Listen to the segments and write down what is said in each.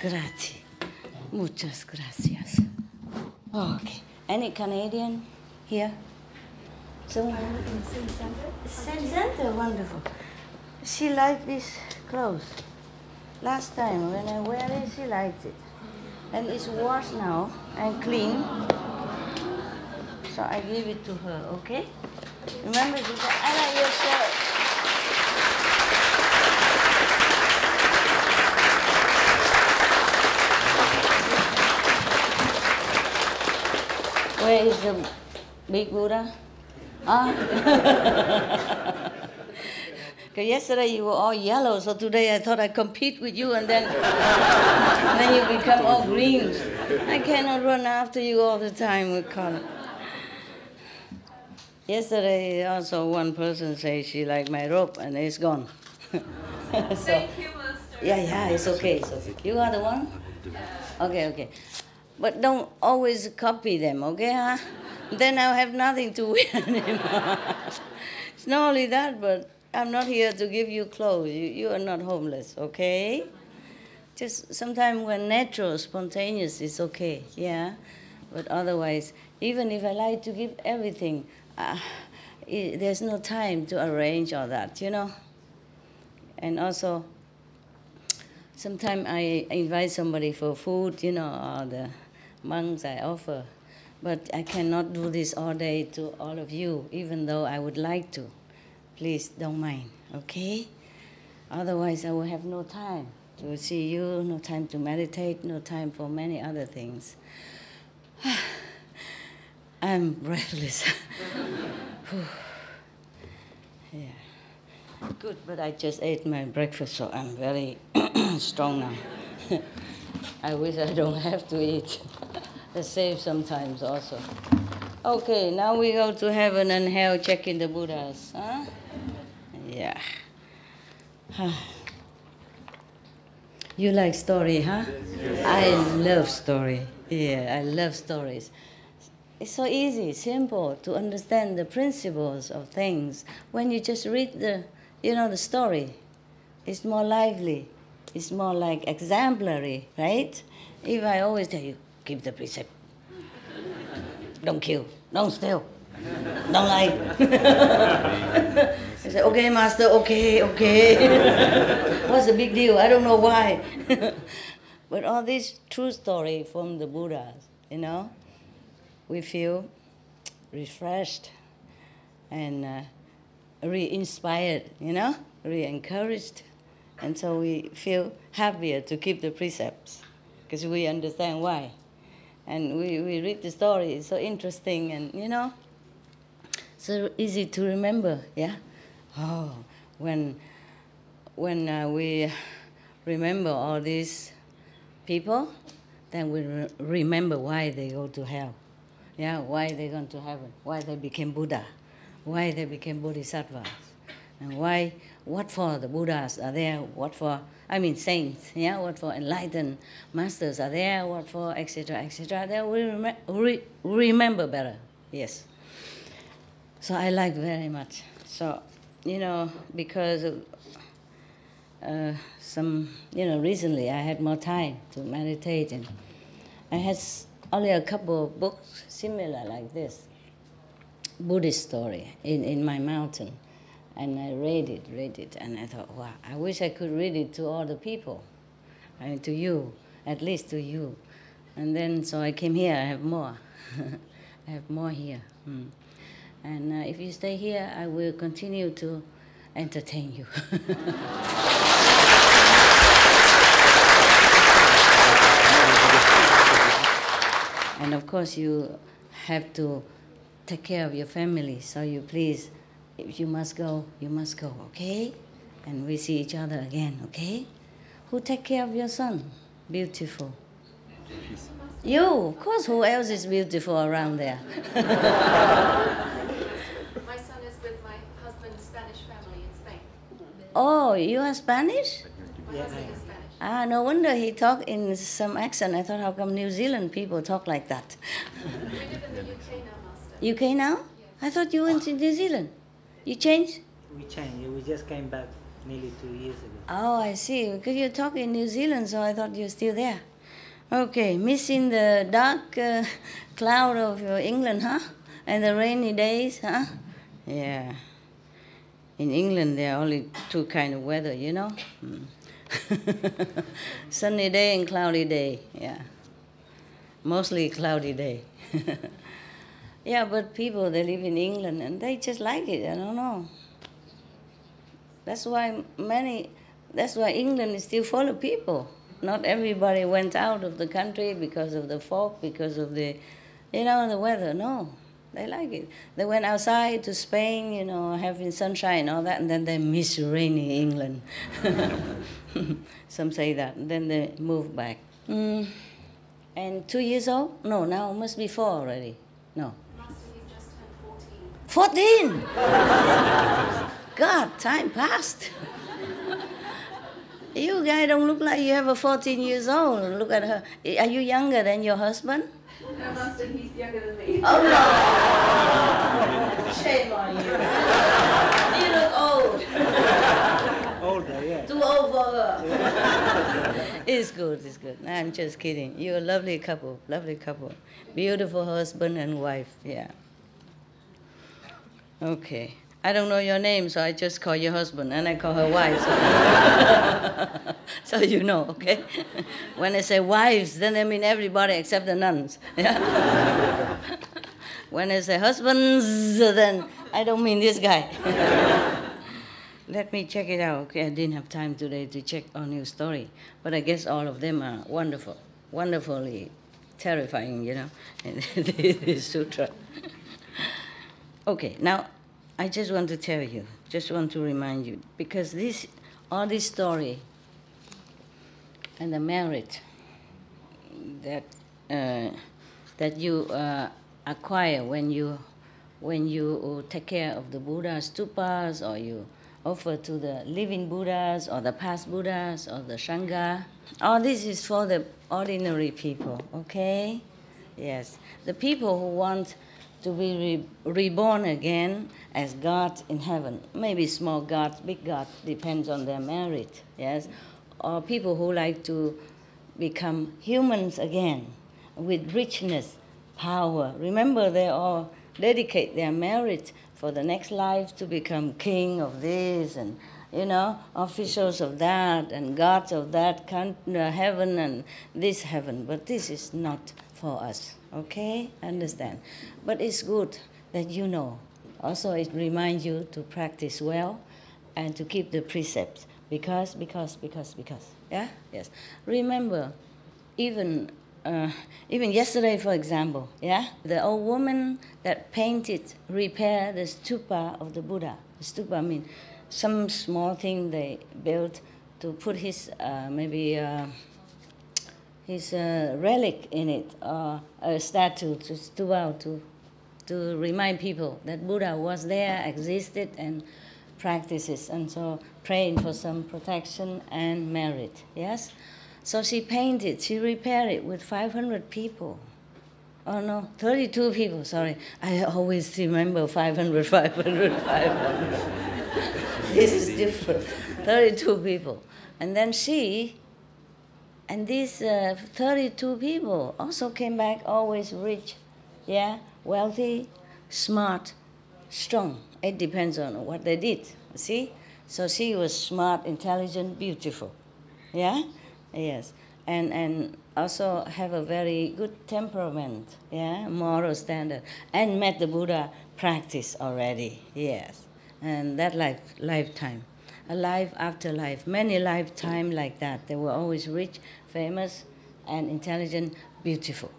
Grazie. Muchas gracias. Okay. Any Canadian here? Someone in St. Center? St. Center, wonderful. She liked this clothes. Last time when I wear it, she liked it. And it's washed now and clean. So I give it to her, okay? Remember, she said, I like your shirt. Where is the big Buddha? Because yesterday you were all yellow, so today I thought I'd compete with you and then you become all green. I cannot run after you all the time with color. Yesterday also one person said she liked my robe and it's gone. So, thank you, Master. Yeah, it's okay, it's okay. You are the one? Okay. But don't always copy them, okay, huh? Then I'll have nothing to wear anymore. It's not only that, but I'm not here to give you clothes. You are not homeless, okay? Just sometimes when natural, spontaneous is okay, yeah? But otherwise, even if I like to give everything, there's no time to arrange all that, you know? And also, sometimes I invite somebody for food, you know, or the monks I offer. But I cannot do this all day to all of you, even though I would like to. Please don't mind, okay? Otherwise, I will have no time to see you, no time to meditate, no time for many other things. I'm breathless. Yeah. Good, but I just ate my breakfast, so I'm very strong now. I wish I don't have to eat. I save sometimes also. Okay, now we go to heaven and hell, checking the Buddhas. Huh? Yeah. You like story, huh? I love story. Yeah, I love stories. It's so easy, simple to understand the principles of things. When you just read the story, it's more lively. It's more like exemplary, right? If I always tell you, keep the precept. Don't kill, don't steal, don't lie. I say, okay, Master, okay. What's the big deal? I don't know why. But all this true story from the Buddhas, you know, we feel refreshed and re-inspired, you know, re-encouraged. And so we feel happier to keep the precepts because we understand why. And we read the story, it's so interesting and, you know, so easy to remember, yeah? Oh, when we remember all these people, then we remember why they go to hell, yeah? Why they gone to heaven, why they became Buddha, why they became Bodhisattvas, and why, what for the Buddhas are there, what for, saints, yeah, what for enlightened masters are there, what for, etc., etc. Then we remember better, yes. So I like very much. So, you know, because recently I had more time to meditate, and I had only a couple of books similar like this, Buddhist story in my mountain. And I read it, and I thought, wow, I wish I could read it to all the people, to you, at least to you. And then, so I came here, I have more. I have more here. And if you stay here, I will continue to entertain you. And of course, you have to take care of your family, so you please, if you must go, okay? And we see each other again, okay? Who take care of your son? Beautiful. You, of course, who else is beautiful around there? My son is with my husband's Spanish family in Spain. Oh, you are Spanish? My husband is Spanish. No wonder he talked in some accent. I thought, how come New Zealand people talk like that? We live in the UK now, Master. UK now? Yes. I thought you went to New Zealand. You changed? We changed. We just came back nearly 2 years ago. Oh, I see. Because you're talking in New Zealand, so I thought you're still there. Okay, missing the dark cloud of England, huh? And the rainy days, huh? Yeah. In England, there are only two kind of weather, you know? Sunny day and cloudy day, yeah. Mostly cloudy day. Yeah, but people, they live in England and they just like it, I don't know. That's why England is still full of people. Not everybody went out of the country because of the fog, because of the weather. No, they like it. They went outside to Spain, having sunshine and all that, and then they miss rainy England. Some say that, and then they move back. And 2 years old? No, now must be 4 already. No. Master, he's just turned 14. 14! God, time passed. You guys don't look like you have a 14 years old. Look at her. Are you younger than your husband? No, Master, he's younger than me. Oh, no. Shame on you. You look old. Older, yeah. Too old for her. It's good. I'm just kidding. You're a lovely couple. Beautiful husband and wife, yeah. Okay. I don't know your name, so I just call your husband, and I call her wife. So you know, okay? When I say wives, then I mean everybody except the nuns. Yeah? When I say husbands, then I don't mean this guy. Let me check it out. Okay, I didn't have time today to check on your story, but I guess all of them are wonderful, wonderfully terrifying, this sutra. Okay, now I just want to tell you, just want to remind you, because all this story and the merit that you acquire when you take care of the Buddha stupas, or you offer to the living Buddhas or the past Buddhas or the Sangha, all this is for the ordinary people, okay? Yes, the people who want to be reborn again as gods in heaven. Maybe small gods, big gods, depends on their merit, yes? Or people who like to become humans again with richness, power. Remember, they all dedicate their merit for the next life to become king of this and, officials of that and gods of that heaven and this heaven. But this is not for us, okay? Understand? But it's good that you know. Also, it reminds you to practice well and to keep the precepts. Because. Yeah? Yes. Remember, even yesterday, for example, yeah? The old woman that repaired the stupa of the Buddha. The stupa means some small thing they built to put his relic in it, or a statue to remind people that Buddha was there, existed, and practices, and so praying for some protection and merit, yes? So she repaired it with 500 people. Oh no, 32 people, sorry. I always remember 500. This is different. 32 people. And then and these 32 people also came back always rich, yeah, wealthy, smart, strong. It depends on what they did, see? So she was smart, intelligent, beautiful, yeah? Yes, and also have a very good temperament, yeah, moral standard, and met the Buddha practice already, yes. And that lifetime, a life after life, many lifetime like that. They were always rich, famous, and intelligent, beautiful.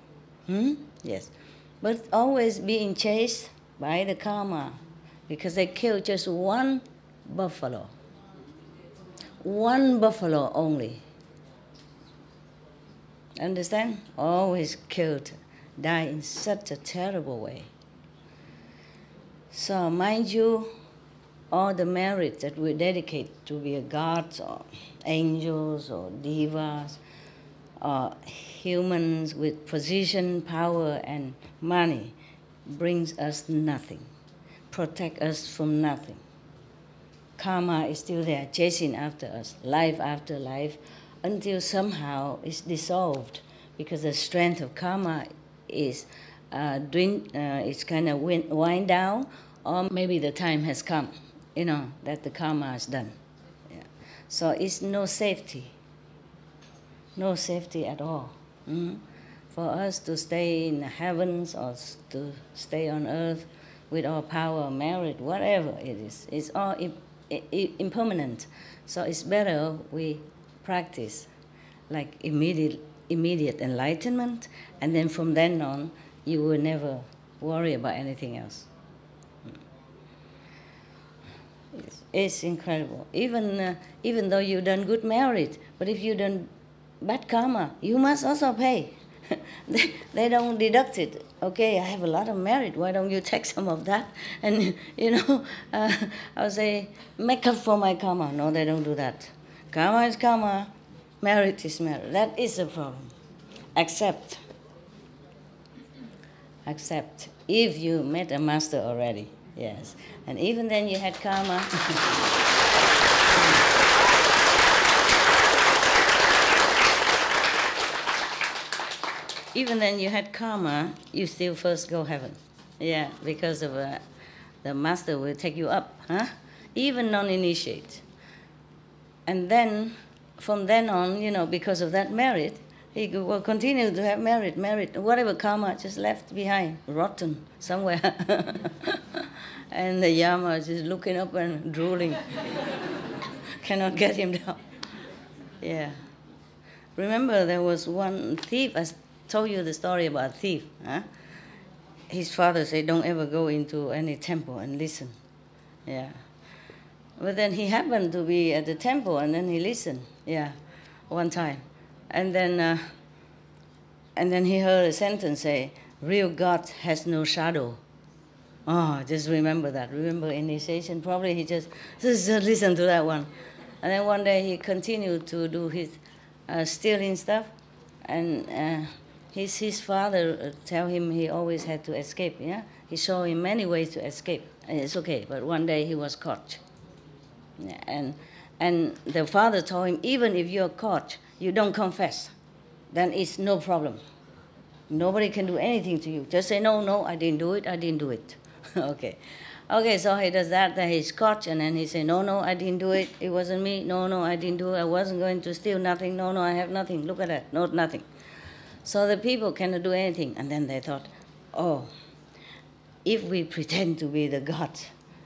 Yes, but always being chased by the karma, because they killed just one buffalo only. Understand? Always killed, died in such a terrible way. So mind you, all the merits that we dedicate to be a gods or angels or devas or humans with position, power, and money brings us nothing, protect us from nothing. karma is still there, chasing after us, life after life, until somehow it's dissolved, because the strength of karma is it's kind of wind down, or maybe the time has come, that the karma is done. Yeah. So it's no safety at all. For us to stay in the heavens or to stay on earth with all power, merit, whatever it is, it's all impermanent. So it's better we practice like immediate enlightenment, and then from then on, you will never worry about anything else. It's incredible. Even though you done good merit, but if you done bad karma, you must also pay. they don't deduct it. Okay, I have a lot of merit. Why don't you take some of that? And I'll say, make up for my karma. No, they don't do that. Karma is karma. Merit is merit. That is the problem. Accept. If you met a master already, yes. And even then you had karma. Even then you had karma, you still first go heaven. Yeah, because of the master will take you up, even non-initiate. And then, from then on, because of that merit, he will continue to have merit, whatever karma just left behind, rotten somewhere. And the Yama is just looking up and drooling. Cannot get him down. Yeah. Remember, there was one thief. I told you the story about a thief. His father said, don't ever go into any temple and listen. Yeah. But then he happened to be at the temple, and then he listened. Yeah, one time. And then he heard a sentence say, real God has no shadow. Oh, just remember that. Remember initiation? Probably he just listened to that one. And then one day he continued to do his stealing stuff. And his father tell him he always had to escape. Yeah, he showed him many ways to escape. And it's okay, but one day he was caught. Yeah, and the father told him, even if you're caught, you don't confess, then it's no problem. Nobody can do anything to you. Just say, no, I didn't do it. Okay, so he does that, then he's caught, and then he say, no, I didn't do it. It wasn't me. No, I didn't do it. I wasn't going to steal nothing. No, I have nothing. Look at that. No, nothing. So the people cannot do anything. And then they thought, oh, if we pretend to be the God,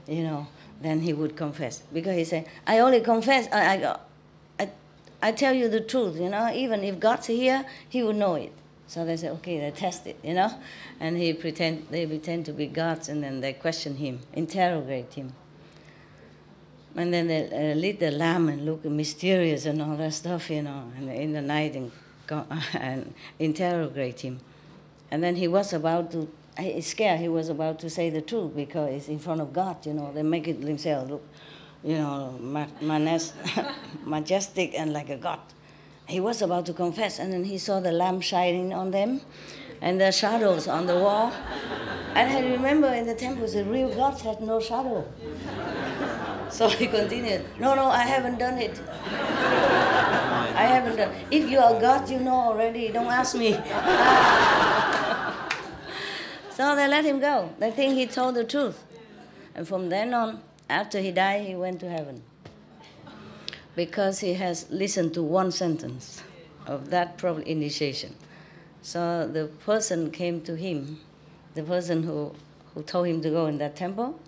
then he would confess. Because he said, I only confess, I tell you the truth, even if God's here, he would know it. So they said, okay, they test it, and they pretend to be gods, and then they question him, interrogate him. And then they lit the lamp and look mysterious and all that stuff, and in the night and interrogate him. And then he was about to, he's scared, he was about to say the truth because it's in front of God, they make it themselves look, majestic and like a god. He was about to confess, and then he saw the lamp shining on them and the shadows on the wall. And I remember in the temples, the real gods had no shadow. So he continued, no, I haven't done it. I haven't done it. If you are God, you know already, don't ask me. So they let him go. They think he told the truth. And from then on, after he died, he went to heaven. Because he has listened to one sentence of that probably initiation. So the person came to him, the person who told him to go in that temple,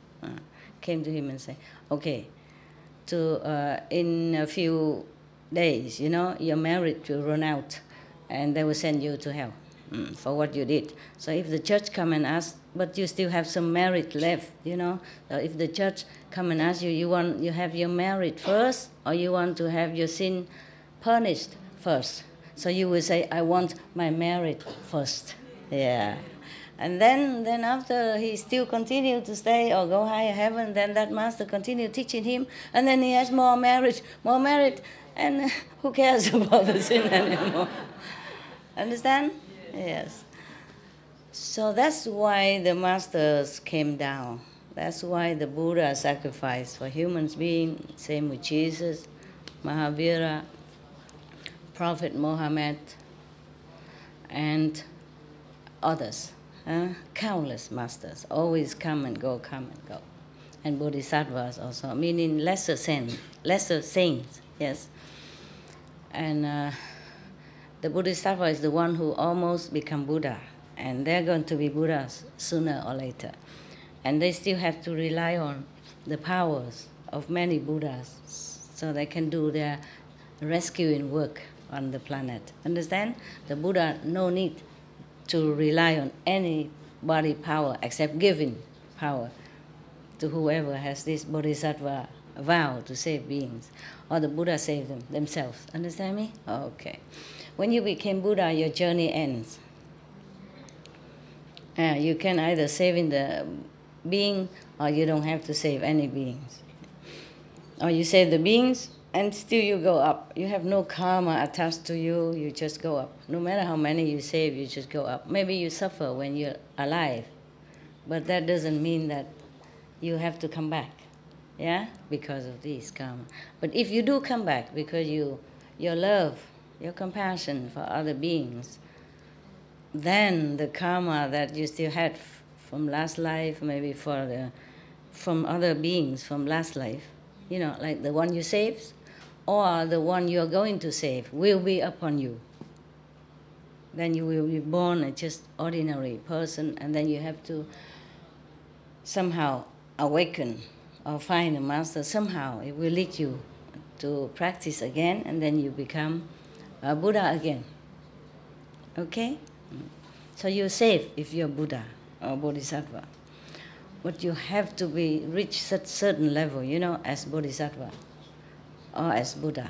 came to him and said, okay, in a few days, your merit will run out, and they will send you to hell for what you did. So if the church come and ask, but you still have some merit left, so if the church come and ask you, you have your merit first, or you want to have your sin punished first? So you will say, I want my merit first. Yeah. And then after he still continued to stay or go higher heaven, then that master continued teaching him, and then he has more merit, and who cares about the sin anymore? Understand? Yes. So that's why the masters came down. That's why the Buddha sacrificed for humans being, same with Jesus, Mahavira, Prophet Muhammad, and others. Countless masters, always come and go, come and go. And bodhisattvas also, meaning lesser saints, yes. And the bodhisattva is the one who almost become Buddha, and they're going to be Buddhas sooner or later. And they still have to rely on the powers of many Buddhas so they can do their rescuing work on the planet. Understand? The Buddha no need to rely on any body power except giving power to whoever has this bodhisattva vow to save beings. Or the Buddha saved them themselves. Understand me? Okay. When you became Buddha, your journey ends. You can either save in the being, or you don't have to save any beings. Or you save the beings, and still you go up. You have no karma attached to you, you just go up. No matter how many you save, you just go up. Maybe you suffer when you're alive, but that doesn't mean that you have to come back, yeah, because of this karma. But if you do come back because your love, your compassion for other beings, then the karma that you still had from last life, maybe from other beings from last life, you know, like the one you saved, or the one you're going to save, will be upon you. Then you will be born a just ordinary person, and then you have to somehow awaken or find a master. Somehow it will lead you to practice again, and then you become a Buddha again. Okay? So you're safe if you're Buddha or Bodhisattva. But you have to reach such certain level, you know, as Bodhisattva or as Buddha.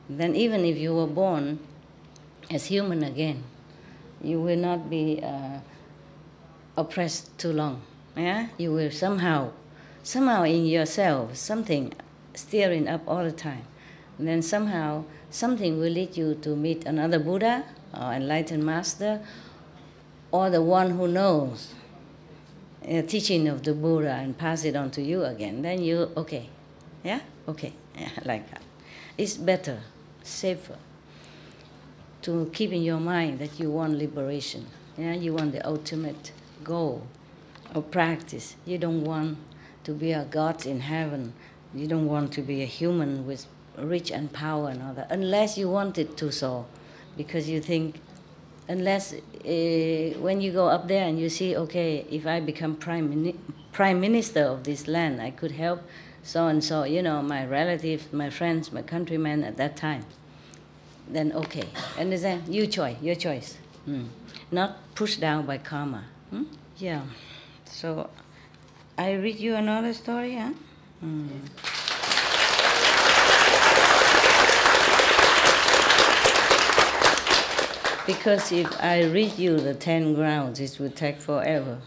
Then even if you were born as human again, you will not be oppressed too long. Yeah? You will somehow in yourself, something stirring up all the time. And then somehow something will lead you to meet another Buddha or enlightened master, or the one who knows the teaching of the Buddha and pass it on to you again. Then you, okay, yeah? Okay, yeah, like that. It's better, safer, to keep in your mind that you want liberation. Yeah? You want the ultimate goal of practice. You don't want to be a god in heaven. You don't want to be a human with rich and power and all that, unless you want it to so, because you think, unless when you go up there and you see, okay, if I become prime minister of this land, I could help so and so, you know, my relatives, my friends, my countrymen at that time. Then okay, understand? Your choice. Not pushed down by karma. Yeah. So I read you another story, huh? Because if I read you the 10 grounds, it would take forever.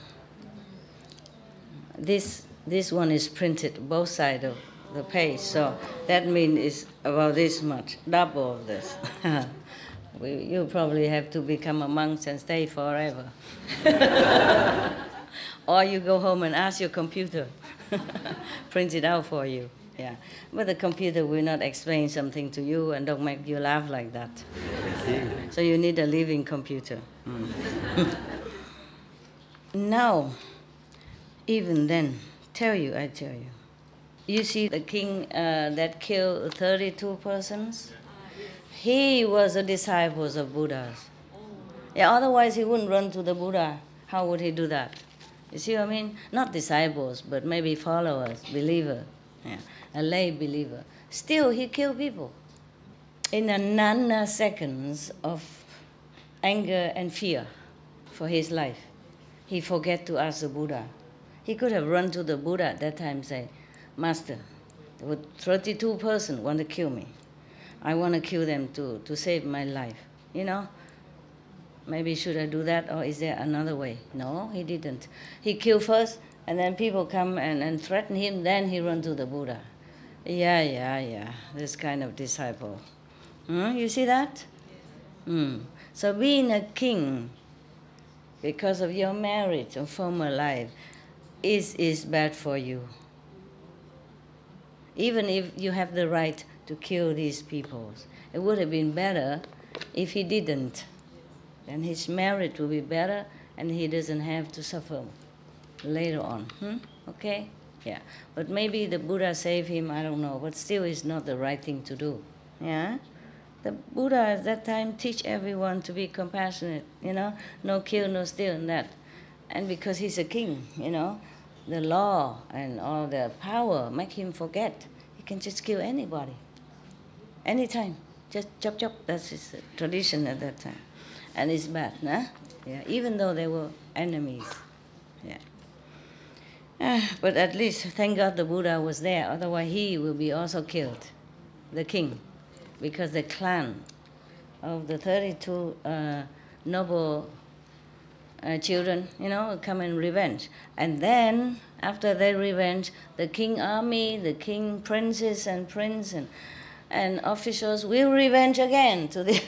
This one is printed both sides of the page, so that means it's about this much, double of this. You probably have to become a monk and stay forever. Or you go home and ask your computer, print it out for you. Yeah, but the computer will not explain something to you and don't make you laugh like that. So you need a living computer. Now, even then, I tell you, you see the king that killed 32 persons? He was a disciple of Buddha's. Yeah, otherwise he wouldn't run to the Buddha. How would he do that? You see what I mean? Not disciples, but maybe followers, believers. Yeah. A lay believer. Still, he killed people. In a nanoseconds of anger and fear for his life, he forget to ask the Buddha. He could have run to the Buddha at that time and say, Master, there were 32 persons want to kill me. I want to kill them to save my life. You know? Maybe should I do that, or is there another way? No, he didn't. He killed first, and then people come and threaten him, then he run to the Buddha. Yeah, this kind of disciple. You see that? So being a king, because of your marriage or former life, is bad for you. Even if you have the right to kill these people, it would have been better if he didn't. Then his marriage will be better and he doesn't have to suffer later on. Okay? Yeah. But maybe the Buddha saved him, I don't know, but still it's not the right thing to do. Yeah? The Buddha at that time teach everyone to be compassionate, no kill, no steal and that. And because he's a king, the law and all the power make him forget. He can just kill anybody, anytime. Just chop, chop. That's his tradition at that time. And it's bad, nah? Yeah, even though they were enemies. Yeah. But at least, thank God the Buddha was there. Otherwise, he will be also killed, the king, because the clan of the 32 noble children, come in revenge. And then, after their revenge, the king army, the king princes and prince and officials will revenge again to the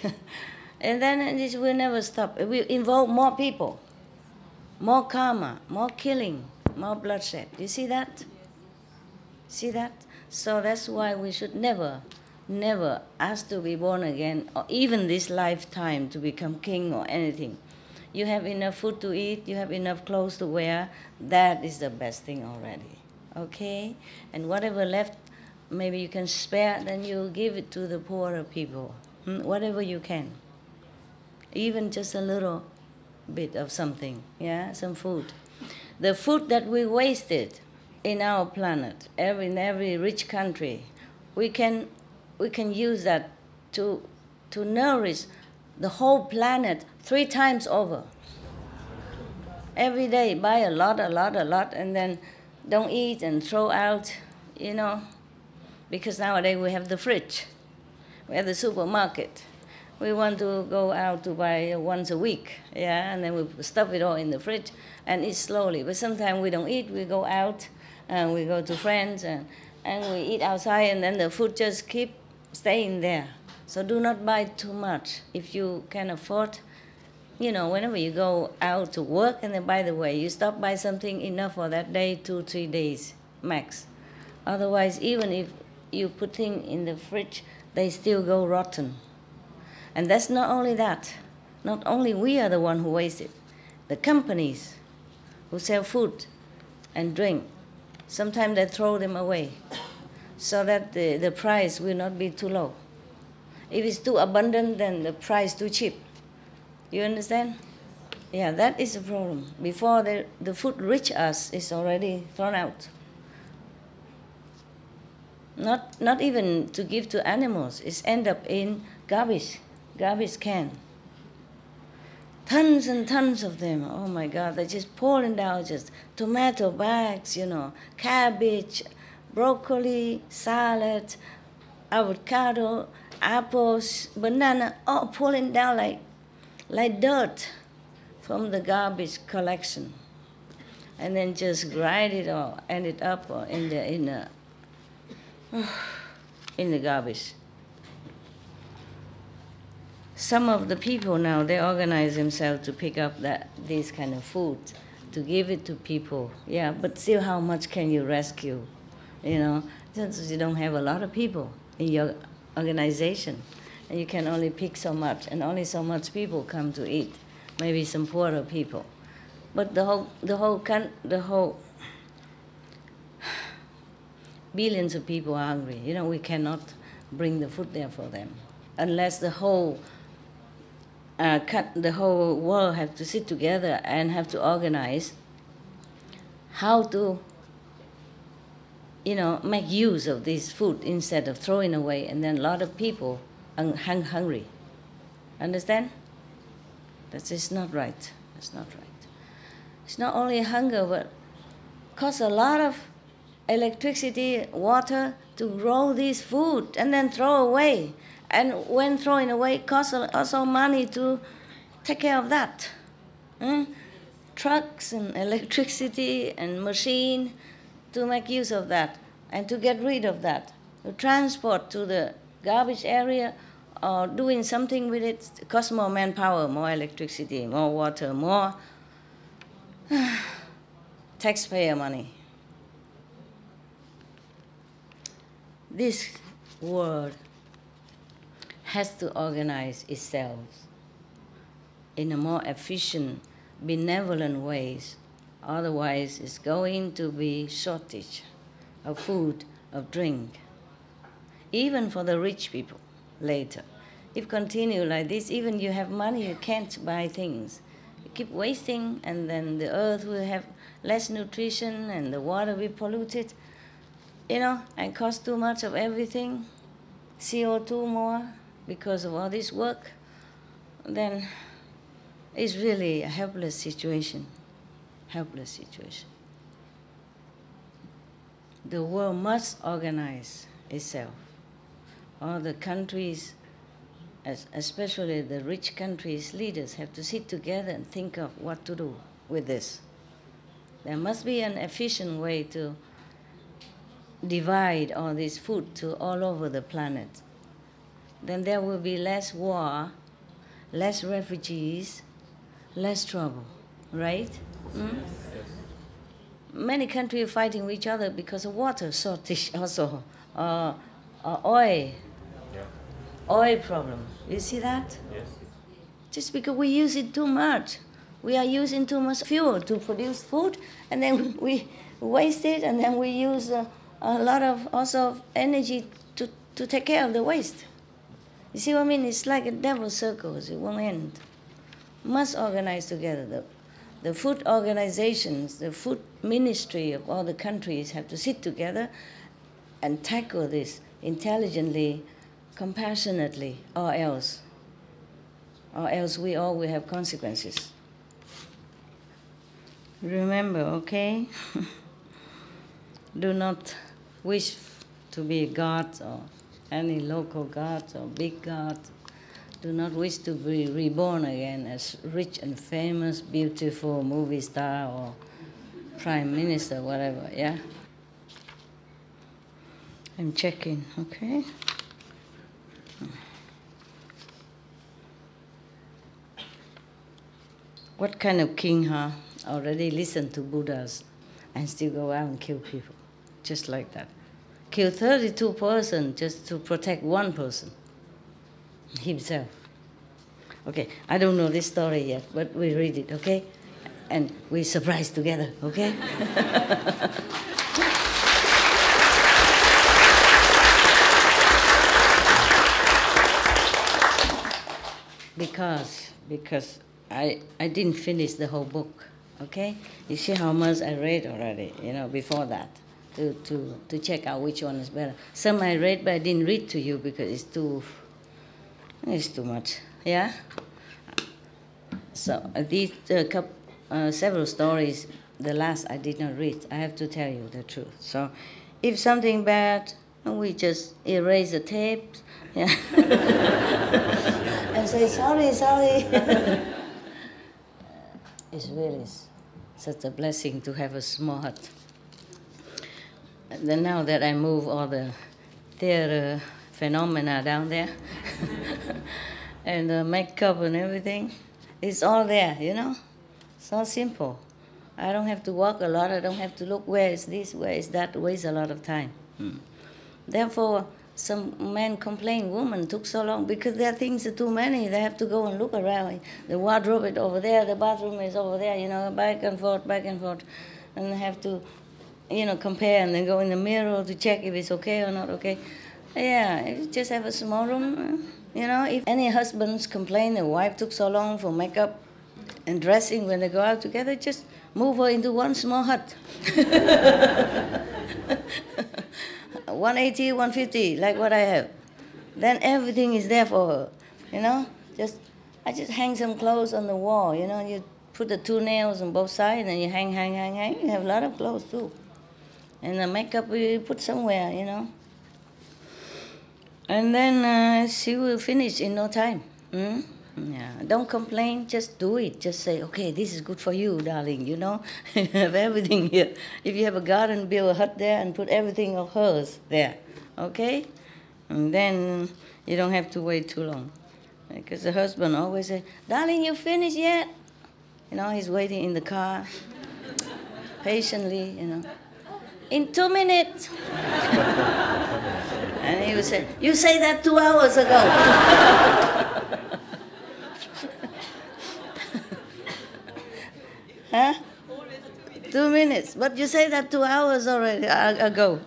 and then this will never stop. It will involve more people, more karma, more killing, more bloodshed. You see that? See that? So that's why we should never ask to be born again, or even this lifetime to become king or anything. You have enough food to eat, you have enough clothes to wear, that is the best thing already. Okay? And whatever left, maybe you can spare, then you give it to the poorer people. Whatever you can. Even just a little bit of something, some food. The food that we wasted in our planet, in every rich country, we can use that to nourish the whole planet 3 times over. Every day, buy a lot, and then don't eat and throw out, because nowadays we have the fridge, we have the supermarket. We want to go out to buy once a week, and then we stuff it all in the fridge and eat slowly. But sometimes we don't eat, we go out and we go to friends and we eat outside, and then the food just keep staying there. So do not buy too much. If you can afford, whenever you go out to work, and then by the way, you stop by something enough for that day, 2-3 days max. Otherwise, even if you put things in the fridge, they still go rotten. And that's not only that. Not only we are the one who waste it. The companies who sell food and drink, sometimes they throw them away so that the price will not be too low. If it's too abundant, then the price too cheap. You understand? Yeah, that is the problem. Before the food reach us, it's already thrown out. Not even to give to animals. It's end up in garbage can. Tons and tons of them. Oh my God, they're just pouring down, just tomato bags, cabbage, broccoli, salad, avocado, apples, banana, all pouring down like dirt from the garbage collection. And then just grind it or end it up in the garbage. Some of the people now, they organize themselves to pick up this kind of food, to give it to people. Yeah, but still, how much can you rescue? Since you don't have a lot of people in your organization, and you can only pick so much, and only so much people come to eat. Maybe some poorer people, but the whole billions of people are hungry. We cannot bring the food there for them unless the whole world have to sit together and have to organize how to, make use of this food instead of throwing away, and then a lot of people are hungry. Understand? That is not right. That's not right. It's not only hunger, but costs a lot of electricity, water to grow this food and then throw away. And when throwing away, it costs also money to take care of that. Trucks and electricity and machine to make use of that and to get rid of that. To transport to the garbage area or doing something with it costs more manpower, more electricity, more water, more taxpayer money. This world has to organize itself in a more efficient, benevolent ways. Otherwise, it's going to be shortage of food, of drink, even for the rich people later. If continue like this, even you have money, you can't buy things. You keep wasting, and then the earth will have less nutrition, and the water will be polluted, and cost too much of everything, CO2 more because of all this work. Then it's really a helpless situation. Helpless situation. The world must organize itself. All the countries, especially the rich countries' leaders, have to sit together and think of what to do with this. There must be an efficient way to divide all this food to all over the planet. Then there will be less war, less refugees, less trouble, right? Mm? Many countries are fighting with each other because of water shortage also, oil problem. You see that? Yes. Just because we use it too much. We are using too much fuel to produce food, and then we waste it, and then we use a lot of also energy to take care of the waste. You see what I mean? It's like a devil's circles. It won't end. Must organize together. The food organizations, the food ministry of all the countries have to sit together and tackle this intelligently, compassionately, or else we all will have consequences. Remember, okay? Do not wish to be gods or any local gods or big gods. Do not wish to be reborn again as rich and famous, beautiful movie star or prime minister, whatever, yeah? I'm checking, okay? What kind of king, already listened to Buddhas and still go out and kill people, just like that. Kill 32 persons just to protect one person, himself. Okay, I don't know this story yet, but we read it, okay? And we surprise together, okay? Because I didn't finish the whole book, okay? You see how much I read already, before that, to check out which one is better. Some I read, but I didn't read to you because it's too much, yeah? So these several stories, the last I did not read. I have to tell you the truth. So if something bad, we just erase the tape, yeah? And say, sorry. It's really such a blessing to have a small hut. And then now that I move all the theater phenomena down there, and the makeup and everything, it's all there, It's all simple. I don't have to walk a lot. I don't have to look where is this, where is that, waste a lot of time. Therefore, some men complain, women took so long because their things are too many. They have to go and look around. The wardrobe is over there, the bathroom is over there, back and forth, and they have to, compare and then go in the mirror to check if it's okay or not okay. Yeah, if you just have a small room, if any husbands complain the wife took so long for makeup and dressing when they go out together, just move her into one small hut. 180, 150, like what I have. Then everything is there for her, I just hang some clothes on the wall, you put the 2 nails on both sides and you hang. You have a lot of clothes too. And the makeup you put somewhere, And then she will finish in no time. Yeah, don't complain, just do it. Just say, okay, this is good for you, darling, You have everything here. If you have a garden, build a hut there and put everything of hers there, okay? And then you don't have to wait too long. Because the husband always says, darling, you finished yet? He's waiting in the car. patiently, in 2 minutes. And he would say, you say that 2 hours ago. Huh? 2 minutes, but you say that 2 hours already ago.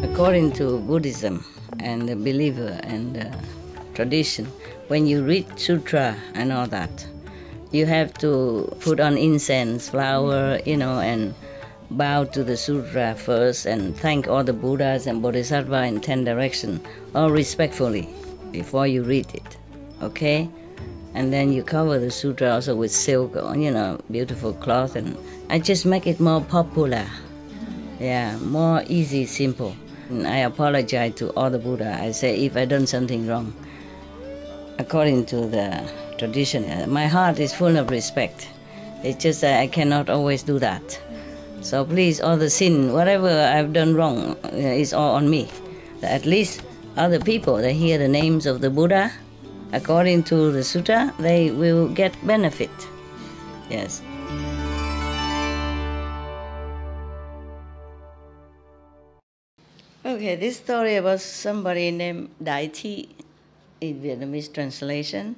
According to Buddhism and the believer and the tradition, when you read sutra and all that, you have to put on incense, flower, and bow to the sutra first and thank all the Buddhas and Bodhisattva in 10 directions, all respectfully, before you read it, okay? And then you cover the sutra also with silk, beautiful cloth, and I just make it more popular. Yeah, more easy, simple. And I apologize to all the Buddha. I say if I done something wrong, according to the tradition, my heart is full of respect. It's just that I cannot always do that. So please, all the sin, whatever I've done wrong, is all on me. At least other people, they hear the names of the Buddha, according to the sutta, they will get benefit. Yes. Okay, this story about somebody named Dai Thi in Vietnamese translation.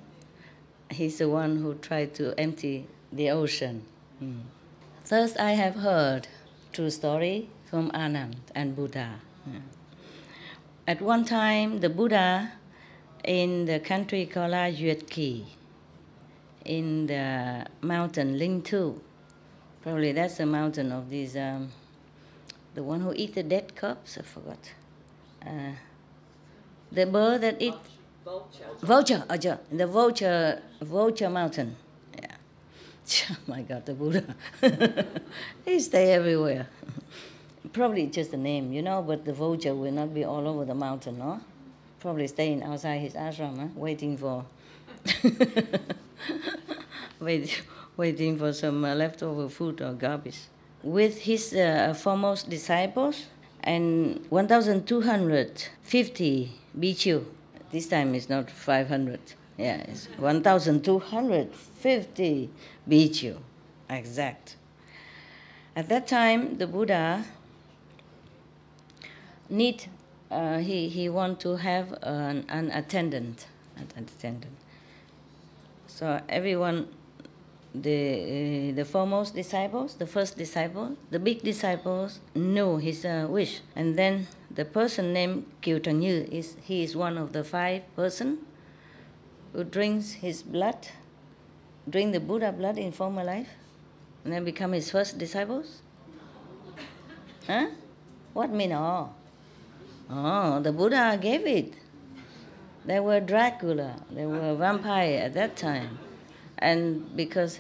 He's the one who tried to empty the ocean. First, I have heard true story from Anand and Buddha. At one time, the Buddha in the country called La Duyệt Kỳ, in the mountain Linh Tu, probably that's the mountain of these, the one who eat the dead corpse, I forgot. The bird that eat... Vulture. The vulture mountain. Yeah. Oh my God, the Buddha. He stay everywhere. Probably just the name, but the vulture will not be all over the mountain, no? Probably staying outside his ashram, waiting for waiting for some leftover food or garbage. With his foremost disciples and 1,250 bhikkhu. This time it's not 500. Yeah, it's 1,250 bhikkhu, exact. At that time, the Buddha he want to have an attendant. So everyone, the foremost disciples, the first disciple, the big disciples knew his wish, and then the person named Kiều Trần Như he is one of the 5 person who drinks his blood, drink the Buddha blood in former life, and then become his first disciples. Huh? What mean all? Oh, the Buddha gave it. There were Dracula, there were vampire at that time. And because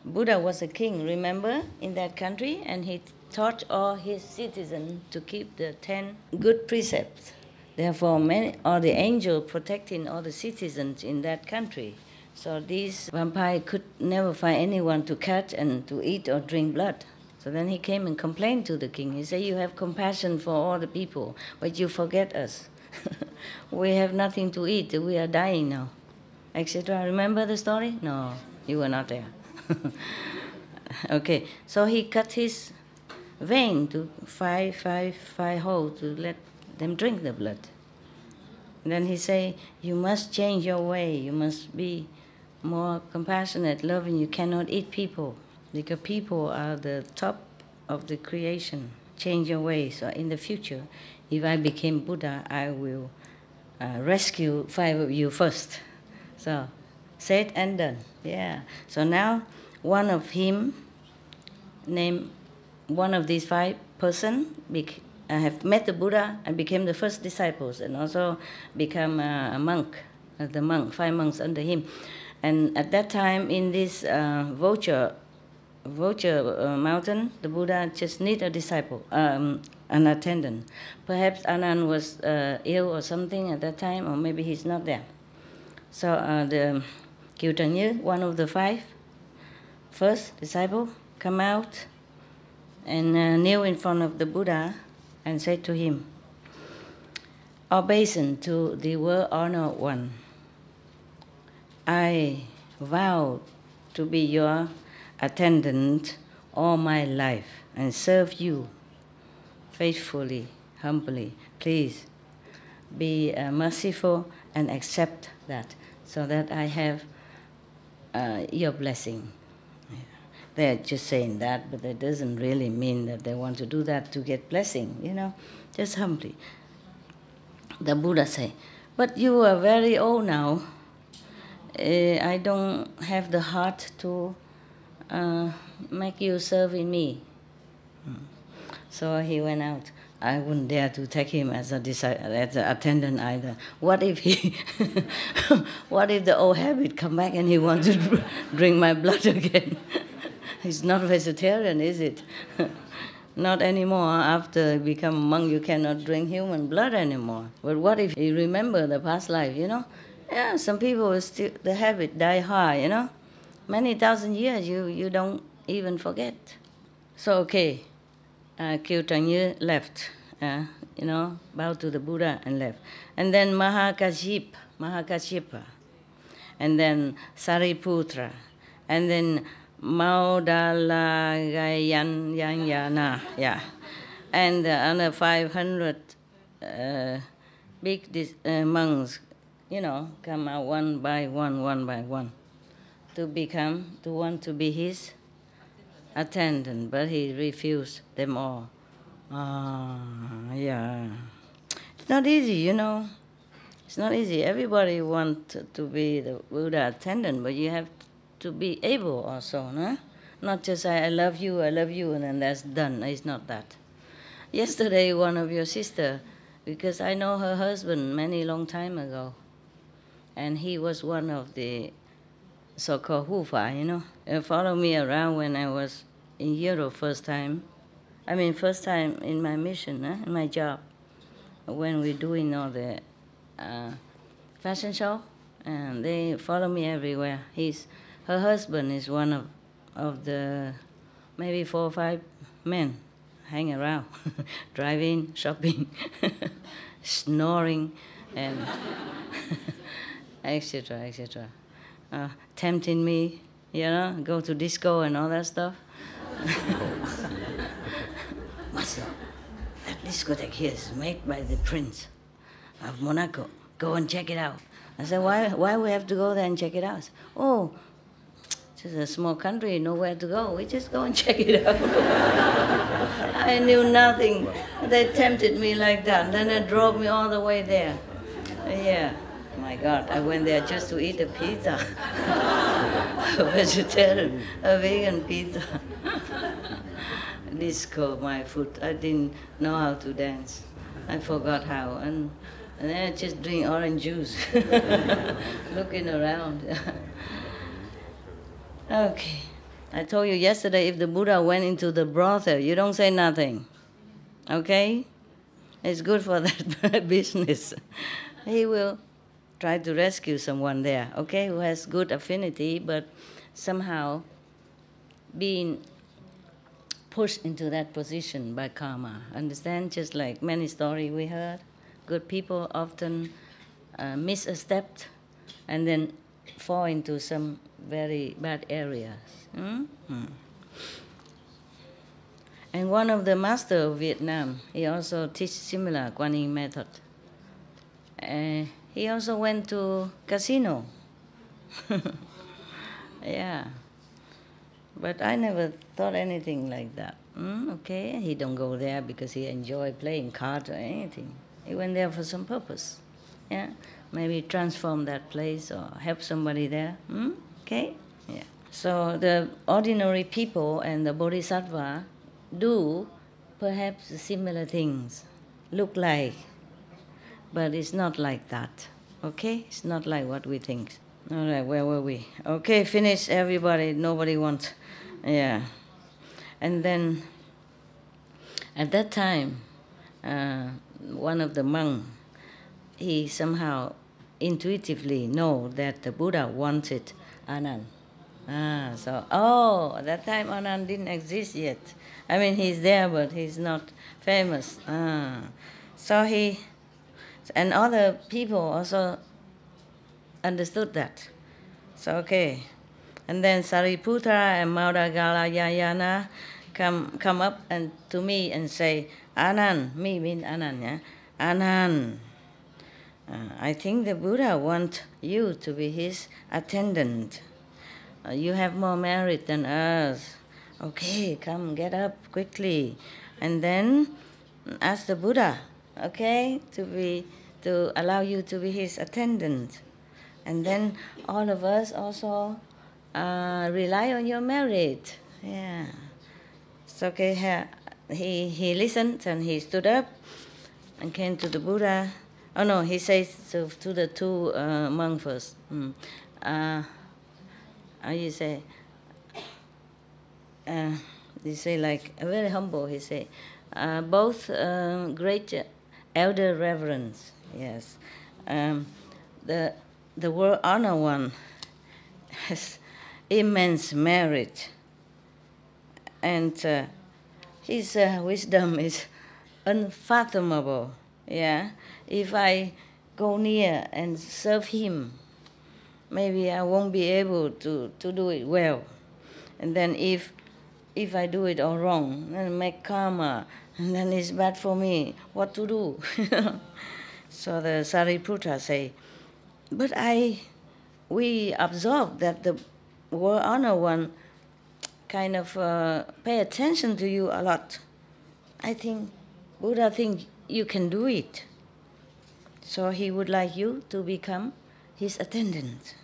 Buddha was a king, remember, in that country, and he taught all his citizens to keep the 10 good precepts. Therefore, all the angels protecting all the citizens in that country. So these vampires could never find anyone to catch and to eat or drink blood. So then he came and complained to the king. He said, you have compassion for all the people, but you forget us. We have nothing to eat. We are dying now, etc. Remember the story? No, you were not there. Okay, so he cut his vein to five holes to let them drink the blood. And then he say, you must change your way. You must be more compassionate, loving. You cannot eat people, because people are the top of the creation. Change your way. So in the future, if I became Buddha, I will rescue 5 of you first. So said and done. Yeah. So now one of him named one of these 5 person have met the Buddha and became the first disciples, and also become a monk, the monk, 5 monks under him. And at that time in this vulture mountain, the Buddha just need a disciple, an attendant. Perhaps Anand was ill or something at that time, or maybe he's not there. So the Kiều Trần Như, one of the 5 first disciple, come out and kneel in front of the Buddha and say to him, "Obeisance to the world-honored one. I vow to be your attendant all my life and serve you faithfully, humbly. Please be merciful and accept that, so that I have your blessing." They're just saying that, but that doesn't really mean that they want to do that to get blessing, just humbly. The Buddha say, "But you are very old now. I don't have the heart to make you serving me." So he went out. I wouldn't dare to take him as an attendant either. What if what if the old habit come back and he wants to drink my blood again? He's not vegetarian, is it? Not anymore. After you become a monk, you cannot drink human blood anymore. But what if you remember the past life, Yeah, some people still, the habit die hard, Many thousand years, you don't even forget. So, okay, Kieu Trần left, bowed to the Buddha and left. And then Mahakashipa, and then Sariputra, and then Maudalagayana, yeah. And under 500 big monks, come out one by one, to want to be his attendant, but he refused them all. Yeah. It's not easy, It's not easy. Everybody wants to be the Buddha attendant, but you have to be able also, no? Not just say, I love you, and then that's done. It's not that. Yesterday, one of your sister, because I know her husband many long time ago, and he was one of the so-called Hufa, followed me around when I was in Europe first time in my mission, in my job, when we're doing all the fashion show, and they follow me everywhere. Her husband is one of the maybe 4 or 5 men hang around, driving, shopping, snoring, and etc. Tempting me, go to disco and all that stuff. Master, that discotheque here is made by the Prince of Monaco. Go and check it out. I said, why we have to go there and check it out? Oh, it's a small country, nowhere to go. We just go and check it out. I knew nothing. They tempted me like that. Then they drove me all the way there. Yeah. My God, I went there just to eat a pizza. A vegetarian, a vegan pizza. Disco, my foot. I didn't know how to dance. I forgot how. And then I just drink orange juice. Looking around. Okay. I told you yesterday, if the Buddha went into the brothel, you don't say nothing. Okay? It's good for that business. He will try to rescue someone there, okay, who has good affinity, but somehow being pushed into that position by karma. Understand? Just like many stories we heard, good people often miss a step and then fall into some very bad areas. Mm-hmm. And one of the masters of Vietnam, he also teach similar Kuan Yin method. He also went to casino. Yeah. But I never thought anything like that. Okay, he don't go there because he enjoy playing cards or anything. He went there for some purpose. Yeah, maybe transform that place or help somebody there. Okay, yeah. So the ordinary people and the bodhisattva do perhaps similar things, look like, but it's not like that. Okay, it's not like what we think. All right, where were we? Okay, finish, everybody. Nobody wants. Yeah. And then, at that time, one of the monks, he somehow intuitively know that the Buddha wanted Anand. That time Anand didn't exist yet. I mean, he's there, but he's not famous. So he, and other people also understood that. So, okay. And then Sariputra and Maudagalayayana come up and to me and say, Anand, me mean Anand, yeah? Anand, I think the Buddha wants you to be his attendant. You have more merit than us. Okay, come, get up quickly. And then ask the Buddha, okay, to allow you to be his attendant. And then all of us also rely on your merit. Yeah. So okay, he listened and he stood up and came to the Buddha. Oh no, he says to the two monks first. How you say? He say like very humble. He say, both great elder reverence. Yes, the world honor one has immense merit, and his wisdom is unfathomable. Yeah, if I go near and serve him, maybe I won't be able to do it well. And then if I do it all wrong, then make karma, and then it's bad for me. What to do? So the Sariputra say, but we observe that the world honor one kind of pay attention to you a lot. I think Buddha think you can do it. So he would like you to become his attendant.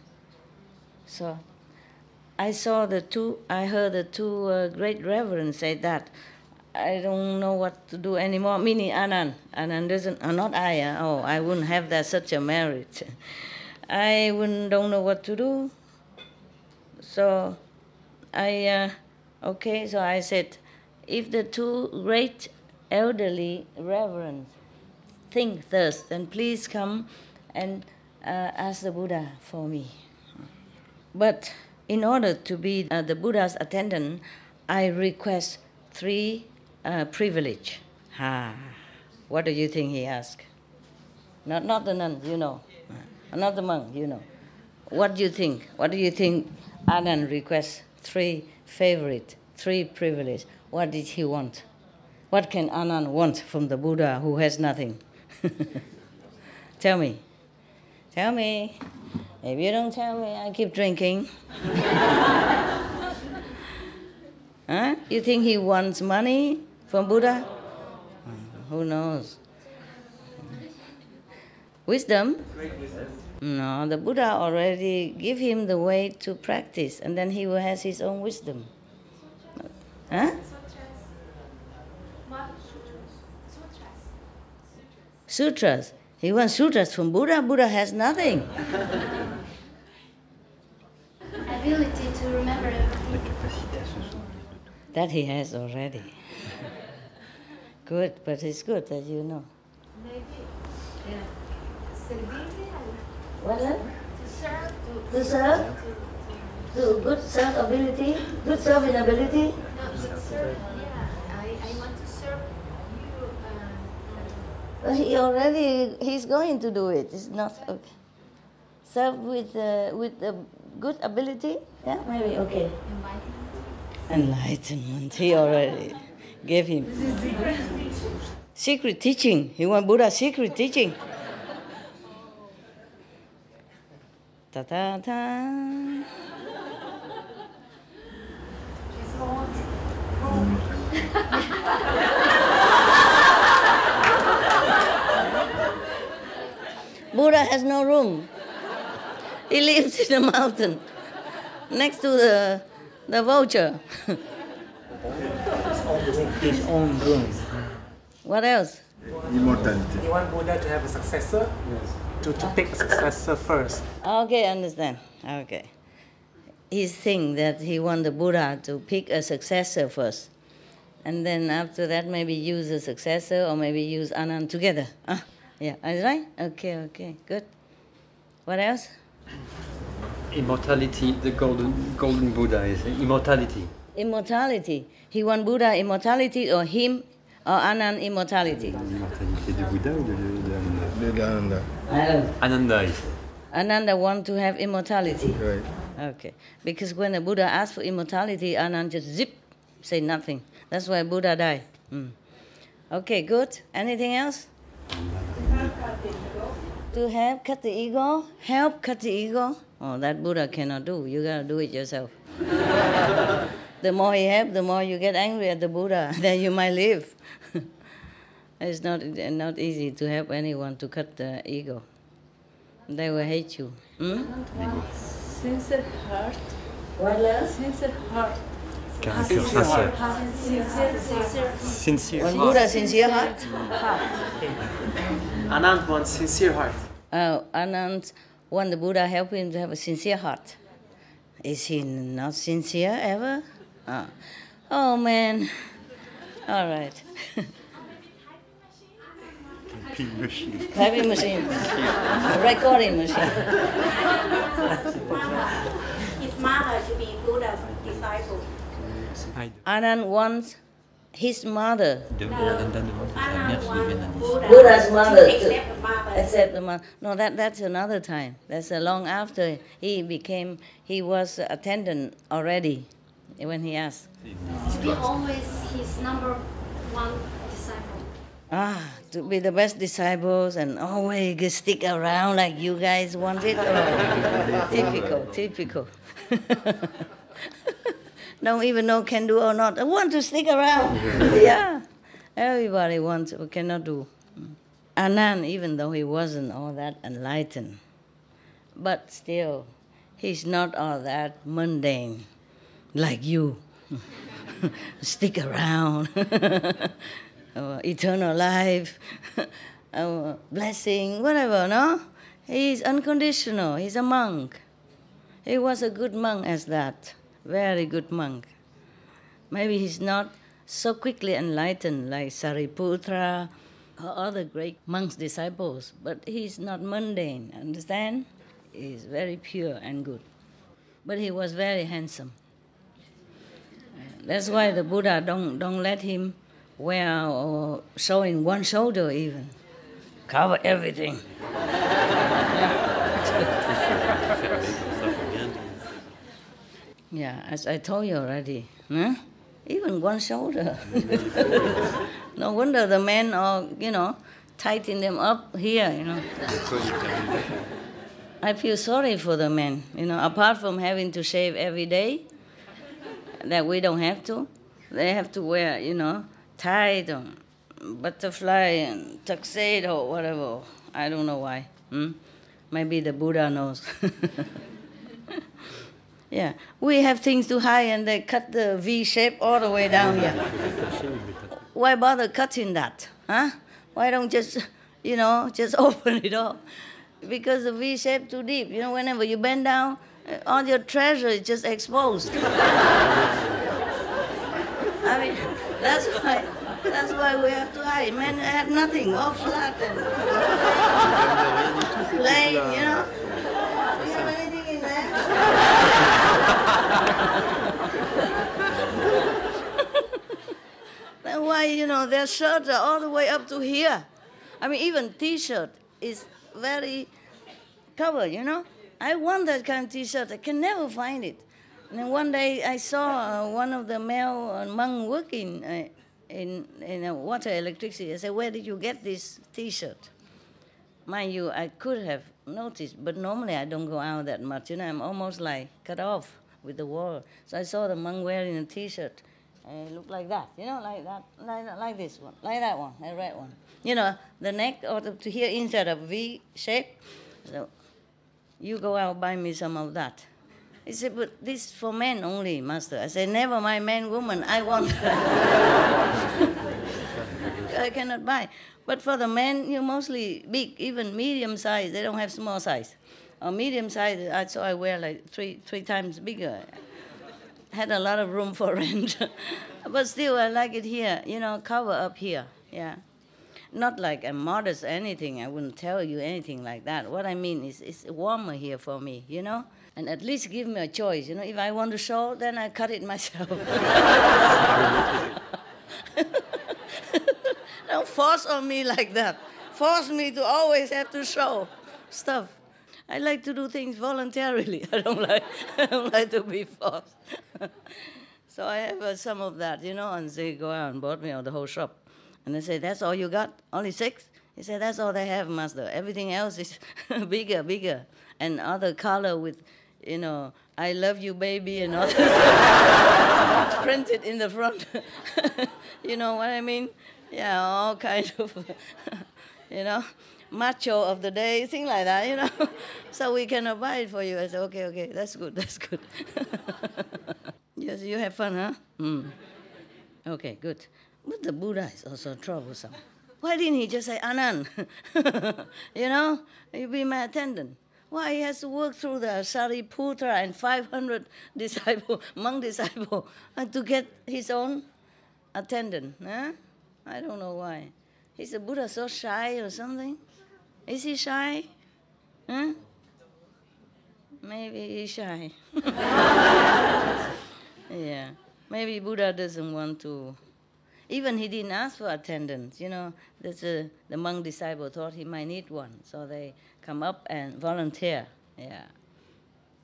So I heard the two great reverends say that. I don't know what to do anymore. Meaning Anand doesn't, not I. I wouldn't have that such a merit. I don't know what to do. So so I said, if the two great elderly reverends think thus, then please come and ask the Buddha for me. But in order to be the Buddha's attendant, I request 3 privilege. What do you think he asked? Not the nun, you know. Not the monk, you know. What do you think? What do you think Anand requests 3 privilege? What did he want? What can Anand want from the Buddha who has nothing? Tell me. If you don't tell me, I keep drinking. You think he wants money from Buddha? Who knows? Wisdom? Great wisdom. No, the Buddha already give him the way to practice, and then he will have his own wisdom. Sutras. He wants sutras from Buddha. Buddha has nothing. Ability to remember everything. That he has already. Good, but it's good that you know. Maybe. Yeah. Stability. What? To serve. To good serve ability. Good serving ability. No, to serve. Yeah. I want to serve you. But he's going to do it. It's not okay. Serve with the good ability. Yeah, maybe okay. Enlightenment. He already gave him. Secret teaching. He want Buddha's secret teaching. Ta ta ta. Buddha has no room. He lives in a mountain next to the vulture. His own room. What else? Immortality. You want Buddha to have a successor? Yes. To pick a successor first. Okay, understand. Okay. He's saying that he wants the Buddha to pick a successor first. And then after that, maybe use a successor or maybe use Anand together. Yeah, is right? Okay, good. What else? Immortality, the golden Buddha is immortality. Immortality. He want Buddha immortality or him or Anand immortality? L'immortalité du Bouddha ou de Ananda. Ananda is. Ananda want to have immortality. Right. Okay. Because when the Buddha asked for immortality, Anand just zip, say nothing. That's why Buddha died. Okay, good. Anything else? To help cut the ego? Help cut the ego? Oh, that Buddha cannot do. You gotta do it yourself. The more you help, the more you get angry at the Buddha. Then you might live. It's not easy to help anyone to cut the ego. They will hate you. Sincere heart. What else? Sincere heart. Sincere. When Buddha sincere heart? Anand wants sincere heart. Anand want the Buddha help him to have a sincere heart. Is he not sincere ever? Oh man. All right. Typing machine. Recording machine. His mother to be Buddha's disciple. Anand wants his mother. Anand wants Buddha's mother to accept the mother. Accept the mother. No, that's another time. That's long after he was attendant already when he asked. To be always his number one disciple. To be the best disciples and always stick around like you guys want it. Oh, typical. Don't even know can do or not. I want to stick around. Yeah, everybody wants, but cannot do. Anand, even though he wasn't all that enlightened, but still, he's not all that mundane like you. Stick around. Eternal life, blessing, whatever, no? He's unconditional. He's a monk. He was a good monk as that. Very good monk. Maybe he's not so quickly enlightened like Sariputra or other great monks' disciples, but he's not mundane, understand? He's very pure and good. But he was very handsome. That's why the Buddha don't let him wear or showing one shoulder even. Cover everything. Yeah, as I told you already, huh? Even one shoulder. No wonder the men are, tighten them up here, I feel sorry for the men, apart from having to shave every day, that we don't have to. They have to wear, tight or butterfly and tuxedo or whatever. I don't know why. Maybe the Buddha knows. Yeah, we have things to hide and they cut the V shape all the way down here. Why bother cutting that? Huh? Why don't just open it up? Because the V shape too deep. Whenever you bend down, all your treasure is just exposed. I mean, that's why we have to hide. Men have nothing, all flat and plain, Do you have anything in there? That's why, their shirts are all the way up to here. I mean, even T-shirt is very covered, I want that kind of T-shirt. I can never find it. And then one day I saw one of the male monks working in water electricity. I said, where did you get this T-shirt? Mind you, I could have noticed, but normally I don't go out that much. I'm almost like cut off with the wall. So I saw the monk wearing a T-shirt. And it looked like that, like that, like this one, like that one, the red one. The neck or to here inside of V shape. So you go out buy me some of that. He said, but this is for men only, master. I said, never mind, man, woman, I want. I cannot buy. But for the men, you're mostly big, even medium size. They don't have small size. Or medium size, so I wear like three times bigger. Had a lot of room for rent. But still, I like it here, cover up here, yeah. Not like I'm modest or anything. I wouldn't tell you anything like that. What I mean is it's warmer here for me, And And at least give me a choice. You know, if I want to show, then I cut it myself. Don't force on me like that. Force me to always have to show stuff. I like to do things voluntarily. I don't like to be forced. So I have some of that, you know, and they go out and bought me out the whole shop. And they say, that's all you got? Only 6? He said, that's all they have, master. Everything else is bigger. And other color with, you know, I love you, baby, and all that. Printed in the front. You know what I mean? Yeah, all kinds of, you know, macho of the day, things like that, you know. So we cannot buy it for you. I said, okay, that's good. Yes, you have fun, huh? Okay, good. But the Buddha is also troublesome. Why didn't he just say, Anand, you know, you be my attendant? Why he has to work through the Sariputra and 500 monk disciples, to get his own attendant? Huh? I don't know why. Is the Buddha so shy or something? Is he shy? Huh? Maybe he's shy. Yeah. Maybe Buddha doesn't want to. Even he didn't ask for attendance. You know, the monk disciple thought he might need one, so they come up and volunteer. Yeah.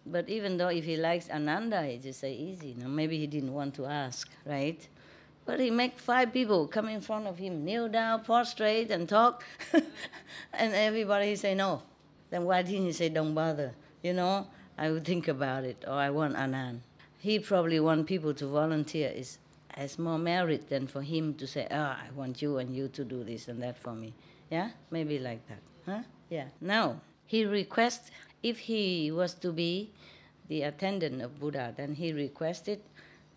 But even though if he likes Ananda, he just say easy. No, maybe he didn't want to ask, right? But he make 5 people come in front of him, kneel down, prostrate, and talk, and everybody say no. Then why didn't he say don't bother? You know, I would think about it, or I want Anand. He probably want people to volunteer has more merit than for him to say, I want you and you to do this and that for me. Yeah? Maybe like that. Huh? Yeah. Now, he requests, if he was to be the attendant of Buddha, then he requested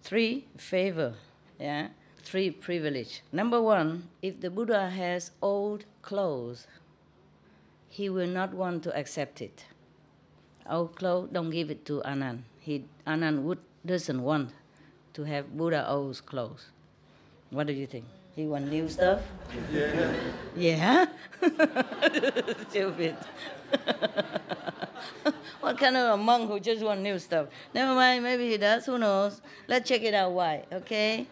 3 favor. Yeah? 3 privilege. Number 1, if the Buddha has old clothes, he will not want to accept it. Old clothes, don't give it to Anand. Anand doesn't want to have Buddha old clothes. What do you think? He want new stuff? Yeah? Stupid. What kind of a monk who just want new stuff? Never mind, maybe he does, who knows? Let's check it out why, okay?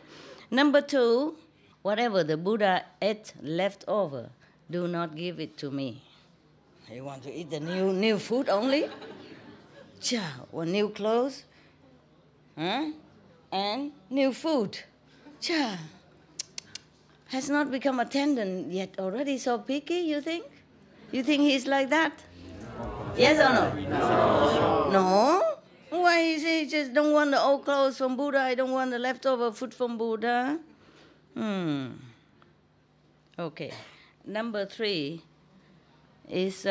Number 2, whatever the Buddha ate left over, do not give it to me. You want to eat the new food only? Want new clothes? Huh? And new food. Has not become attendant yet already so picky, you think? You think he's like that? Yes or no? No? Why is he just don't want the old clothes from Buddha, I don't want the leftover food from Buddha? Okay. Number 3 is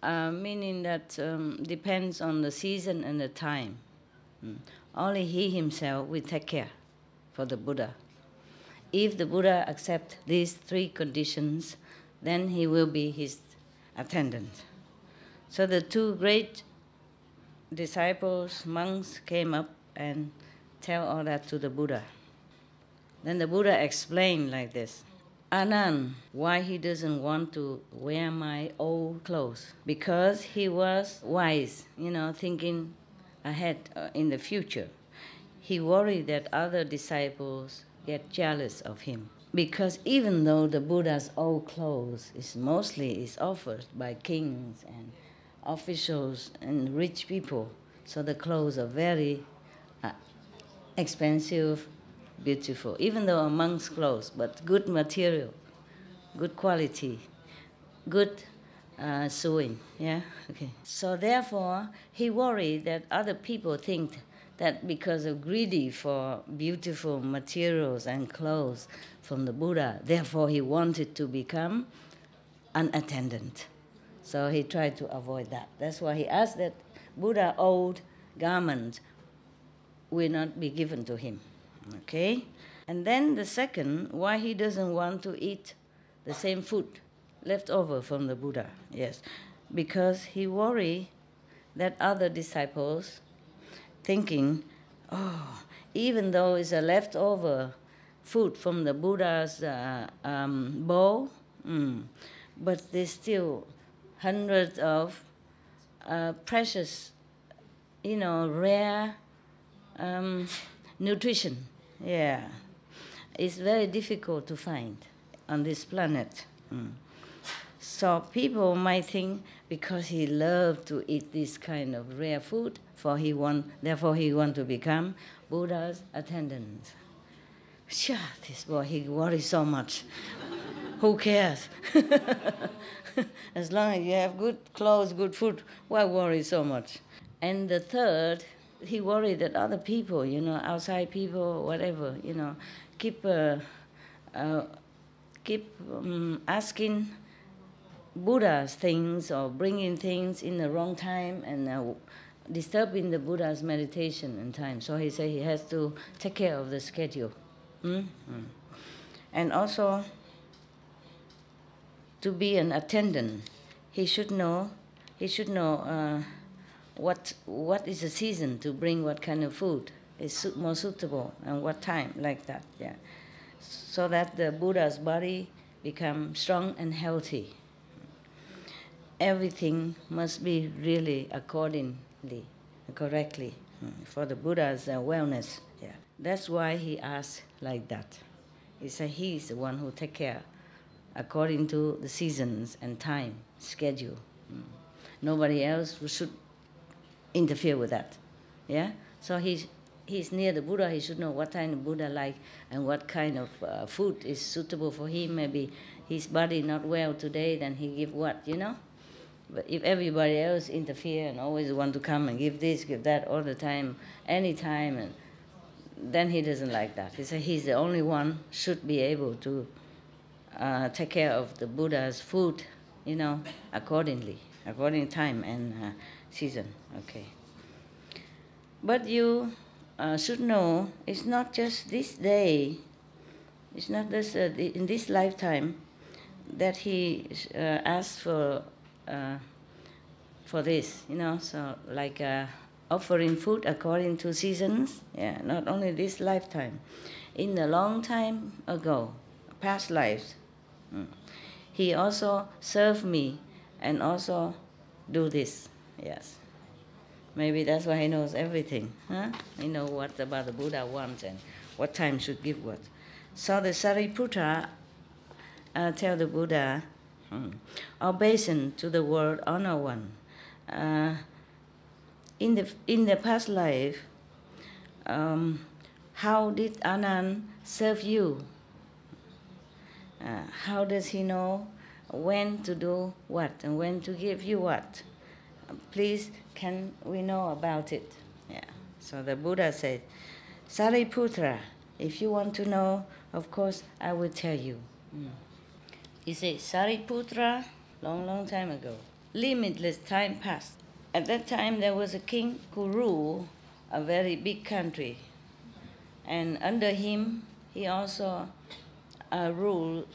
meaning that depends on the season and the time. Only he himself will take care for the Buddha. If the Buddha accepts these 3 conditions, then he will be his attendant. So the 2 great disciples, monks, came up and tell all that to the Buddha. Then the Buddha explained like this. Anand, why he doesn't want to wear my old clothes? Because he was wise, thinking ahead in the future. He worried that other disciples get jealous of him. Because even though the Buddha's old clothes is offered by kings and officials and rich people, so the clothes are very expensive, beautiful, even though a monk's clothes, but good material, good quality, good sewing, yeah? Okay. So therefore, he worried that other people think that because of greedy for beautiful materials and clothes from the Buddha, therefore he wanted to become an attendant. So he tried to avoid that. That's why he asked that Buddha old garment will not be given to him. Okay? And then the second, why he doesn't want to eat the same food left over from the Buddha. Yes. Because he worried that other disciples thinking, even though it's a leftover food from the Buddha's bowl, but there's still hundreds of precious, rare nutrition. Yeah, it's very difficult to find on this planet. So people might think because he loved to eat this kind of rare food, therefore he want to become Buddha's attendant. Sure, this boy, he worries so much. Who cares? As long as you have good clothes, good food, why worry so much? And the third, he worried that other people, outside people, whatever, keep asking Buddha's things or bringing things in the wrong time and disturbing the Buddha's meditation and time. So he said he has to take care of the schedule. And also, to be an attendant, he should know what is the season to bring what kind of food is more suitable and what time, like that, yeah. So that the Buddha's body become strong and healthy. Everything must be really accordingly, correctly, for the Buddha's wellness. Yeah. That's why he asked like that. He said he's the one who take care according to the seasons and time, schedule. Nobody else should interfere with that. Yeah? So he's near the Buddha, he should know what kind of Buddha like and what kind of food is suitable for him. Maybe his body not well today, then he give what, But if everybody else interfere and always want to come and give this, give that all the time, anytime, and then he doesn't like that. He said he's the only one should be able to take care of the Buddha's food, according time and season. Okay. But you should know it's not just this day, it's not just in this lifetime that he asked for this, so like offering food according to seasons, yeah, not only this lifetime. In the long time ago, past lives, he also served me and also do this, yes. Maybe that's why he knows everything, huh? He knows what about the Buddha wants and what time should give what. So the Sariputra tell the Buddha, obeisance to the world honor one. In the past life, how did Anand serve you? How does he know when to do what and when to give you what? Please, can we know about it? Yeah. So the Buddha said, Sariputra, if you want to know, of course, I will tell you. He said, Sariputra, long time ago, limitless time passed. At that time, there was a king who ruled a very big country. And under him, he also ruled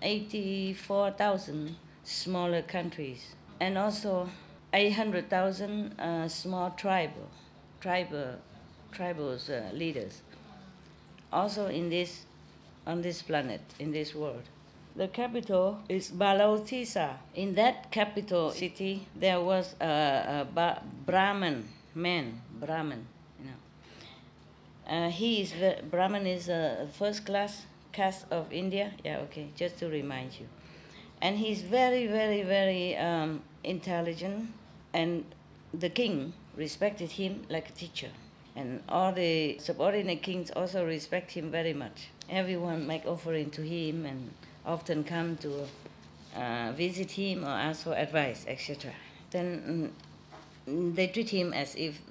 84,000 smaller countries. And also 800,000 small tribal leaders. Also on this planet, in this world. The capital is Balotisa. In that capital city, there was a Brahman man. Brahman, Brahman is a first class caste of India. Yeah, okay, just to remind you. And he's very, very, very intelligent. And the king respected him like a teacher. And all the subordinate kings also respect him very much. Everyone make offering to him and often come to visit him or ask for advice, etc. Then they treat him as if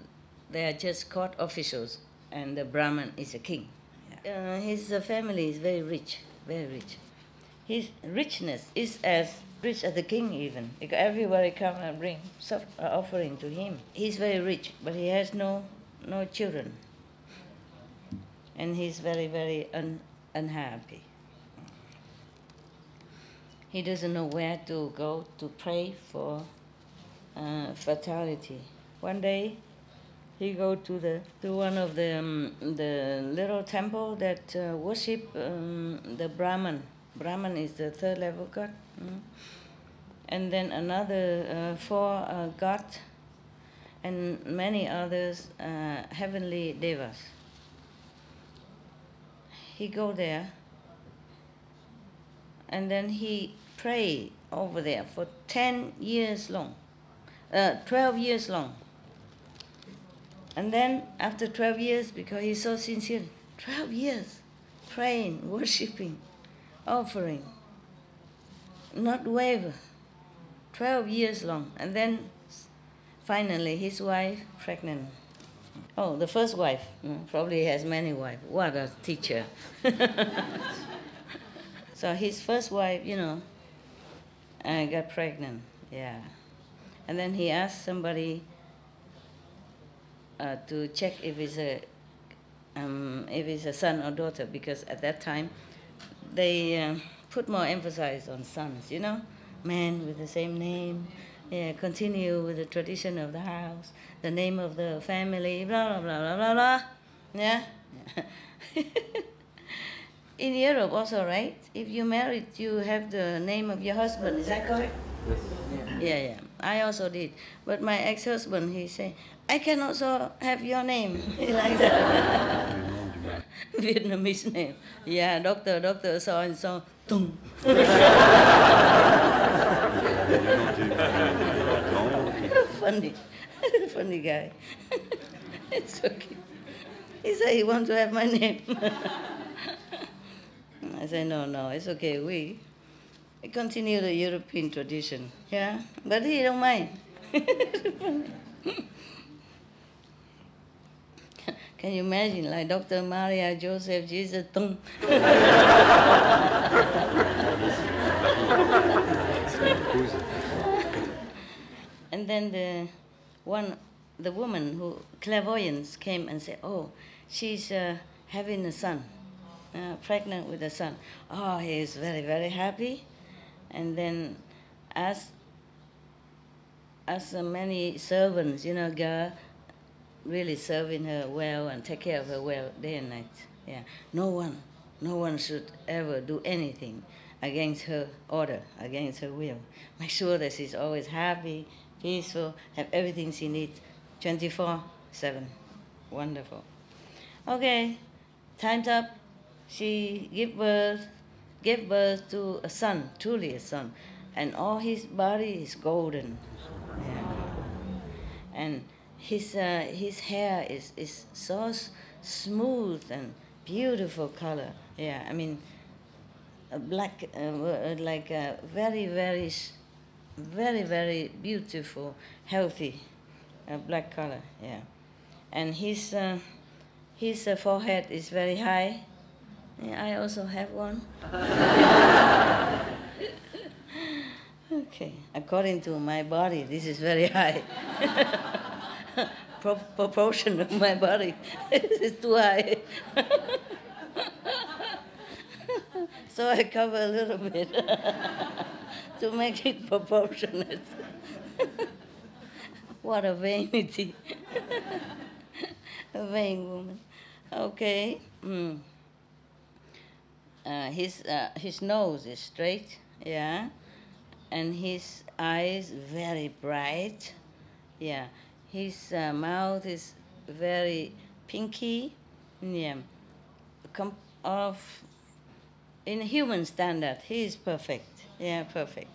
they are just court officials and the Brahman is a king. Yeah. His family is very rich, very rich. His richness is as rich as the king even, because everybody come and bring offering to him. He's very rich, but he has no children. And he's very, very unhappy. He doesn't know where to go to pray for fertility. One day, he go to one of the little temple that worship the Brahman. Brahman is the third level god. and then another 4 gods, and many others heavenly devas. He go there, and then he pray over there for 10 years long, 12 years long. And then after 12 years, because he's so sincere, 12 years praying, worshipping, offering, not waver, 12 years long. And then finally his wife pregnant. Oh, the first wife, probably has many wives. What a teacher. So his first wife, got pregnant, yeah. And then he asked somebody to check if it's a son or daughter, because at that time they put more emphasis on sons, men with the same name, continue with the tradition of the house, the name of the family, blah, blah, blah, blah, blah, blah. Yeah? In Europe also, right? If you married, you have the name of your husband, is that correct? Yeah. I also did. But my ex-husband, he say, I can also have your name. He likes that. Vietnamese name. Yeah, doctor, so and so. Tung. Funny guy. It's okay. He said he wants to have my name. I said, no, it's okay. We continue the European tradition, yeah? But he don't mind. Can you imagine, like Dr. Maria, Joseph, Jesus, Tung? And then the woman who clairvoyance came and said, oh, she's having a son, pregnant with a son. Oh, he is very, very happy. And then as many servants, girl, really serving her well and take care of her well day and night. Yeah, no one should ever do anything against her order, against her will. Make sure that she's always happy, peaceful, have everything she needs, 24/7. Wonderful. Okay, time's up. She gave birth to a son, truly a son, and all his body is golden. Yeah. And his hair is so smooth and beautiful color. Yeah, I mean, black, like a very, very, very, very beautiful, healthy black color. Yeah, and his forehead is very high. Yeah, I also have one. Okay, according to my body, this is very high. Proportion of my body is too high. So I cover a little bit to make it proportionate. What a vanity. A vain woman. Okay. His nose is straight, yeah, and his eyes very bright, yeah. His mouth is very pinky, yeah. In human standard, he is perfect, yeah, perfect.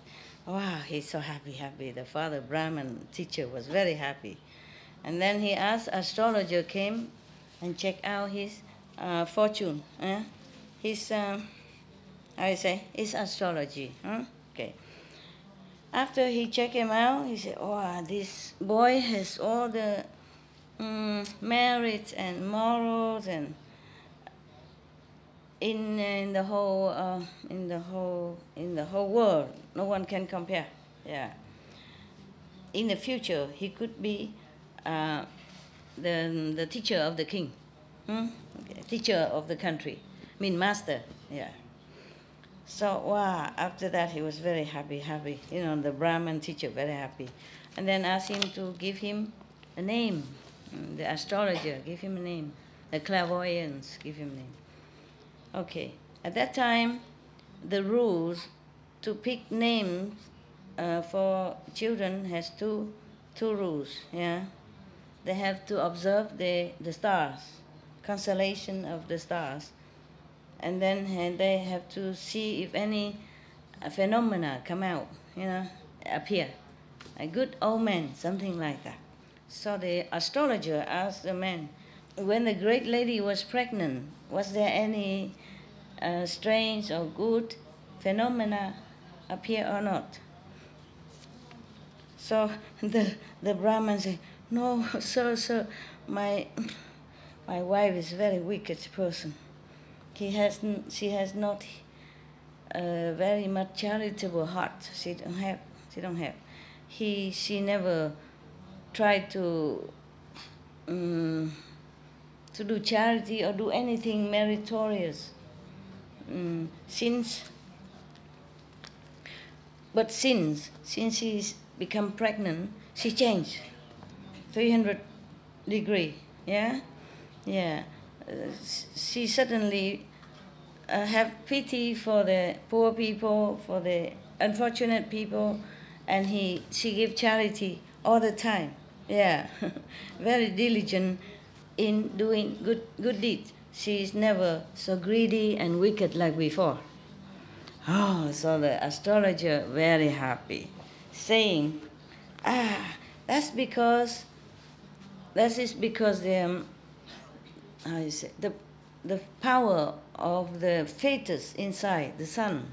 Wow, he's so happy. The father Brahman teacher was very happy, and then he asked astrologer came and checked out his fortune. His his astrology. Okay. After he checked him out, he said, "Oh, this boy has all the merits and morals, and in the whole world, no one can compare. Yeah. In the future, he could be the teacher of the king, okay. Teacher of the country." Master, yeah. So, wow, after that he was very happy. The Brahman teacher, very happy. And then asked him to give him a name. The astrologer, give him a name. The clairvoyants, give him a name. Okay, at that time, the rules to pick names for children has two rules. Yeah, they have to observe the stars, constellation of the stars, and then they have to see if any phenomena come out, appear, a good omen, something like that. So the astrologer asked the man, when the great lady was pregnant, was there any strange or good phenomena appear or not? So the Brahman said, no, sir, my wife is a very wicked person. She has not very much charitable heart. She don't have. She never tried to do charity or do anything meritorious. Since she's become pregnant, she changed 300 degree. Yeah. She suddenly have pity for the poor people, for the unfortunate people, and she give charity all the time. Yeah, very diligent in doing good deeds. She is never so greedy and wicked like before. Oh, so the astrologer very happy, saying, that is because the the power of the fetus inside the sun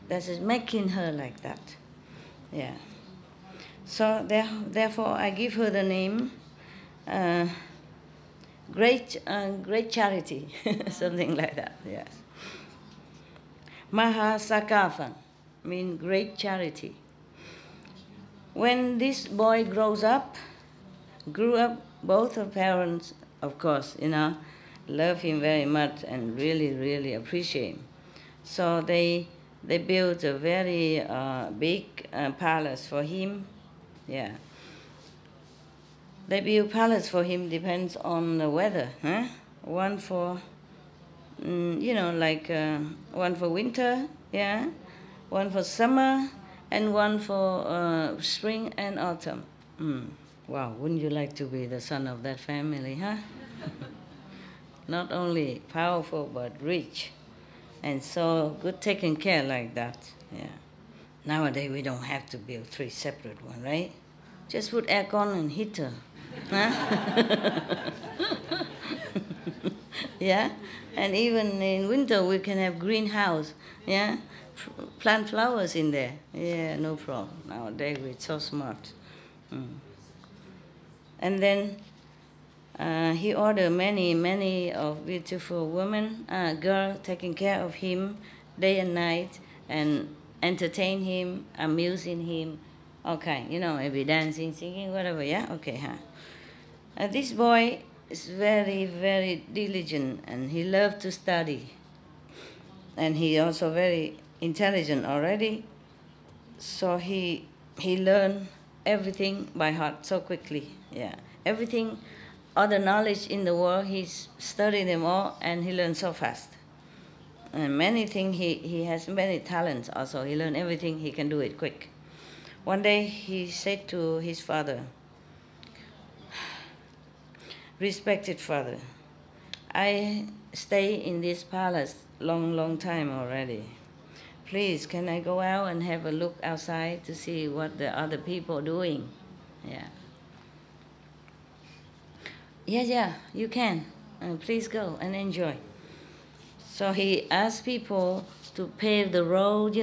that is making her like that. Yeah. So therefore, I give her the name great charity, something like that. Yes. Mahasakatha means great charity. When this boy grew up, both her parents, of course, love him very much and really, really appreciate him. So they built a very big palace for him. Yeah. They build palace for him depends on the weather. Huh? One for, one for winter, yeah, one for summer, and one for spring and autumn. Wow, wouldn't you like to be the son of that family, huh? Not only powerful, but rich. And so good taken care like that, yeah. Nowadays, we don't have to build 3 separate ones, right? Just put aircon and heater. Huh? Yeah? And even in winter, we can have greenhouse, yeah? Plant flowers in there. Yeah, no problem. Nowadays, we're so smart. And then he ordered many of beautiful women, girls taking care of him day and night and entertain him, amusing him, okay, maybe dancing, singing, whatever, yeah? Okay, huh? This boy is very, very diligent and he loved to study. And he also very intelligent already. So he learned everything by heart so quickly, yeah. Everything, all the knowledge in the world, he studied them all and he learned so fast. And many things, he has many talents also. He learned everything, he can do it quick. One day he said to his father, respected father, I stay in this palace long time already. Please, can I go out and have a look outside to see what the other people are doing? Yeah. Yeah, you can. Please go and enjoy. So he asked people to pave the road,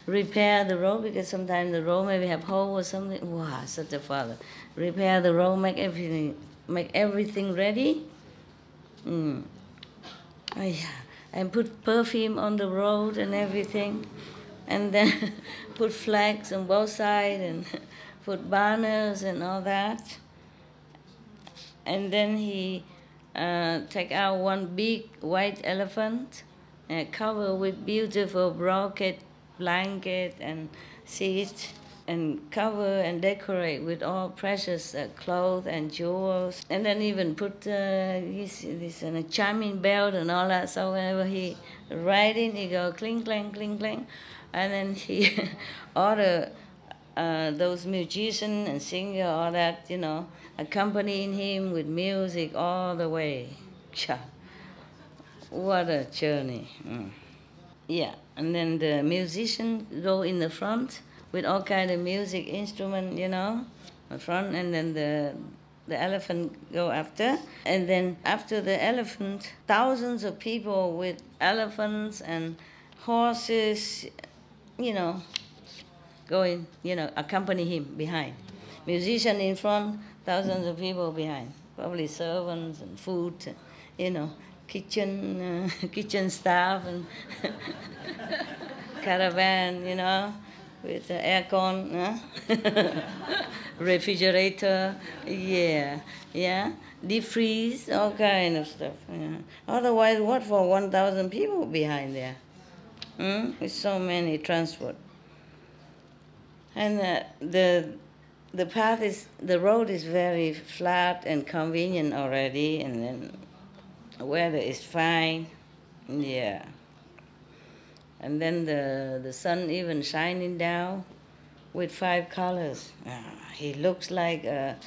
repair the road, because sometimes the road maybe have hole or something. Wow, such a father. Repair the road, make everything ready. Oh, yeah. And put perfume on the road and everything. And then put flags on both sides and put banners and all that. And then he take out one big white elephant covered with beautiful brocade blanket and seats and cover and decorate with all precious clothes and jewels, and then even put this chiming bell and all that. So whenever he riding, he go cling clang cling clang, and then he order those musicians and singer, all that, accompanying him with music all the way. Cha, what a journey! Yeah, and then the musician go in the front with all kind of music instrument, in front, and then the elephant go after. And then after the elephant, thousands of people with elephants and horses, going, accompany him behind. Musician in front, thousands of people behind. Probably servants and food, kitchen staff and caravan, with the aircon, refrigerator, deep freeze, all kind of stuff. Yeah. Otherwise, what for 1,000 people behind there? With so many transport. And the road is very flat and convenient already, and then weather is fine, yeah. And then the sun even shining down with 5 colors. He looks like a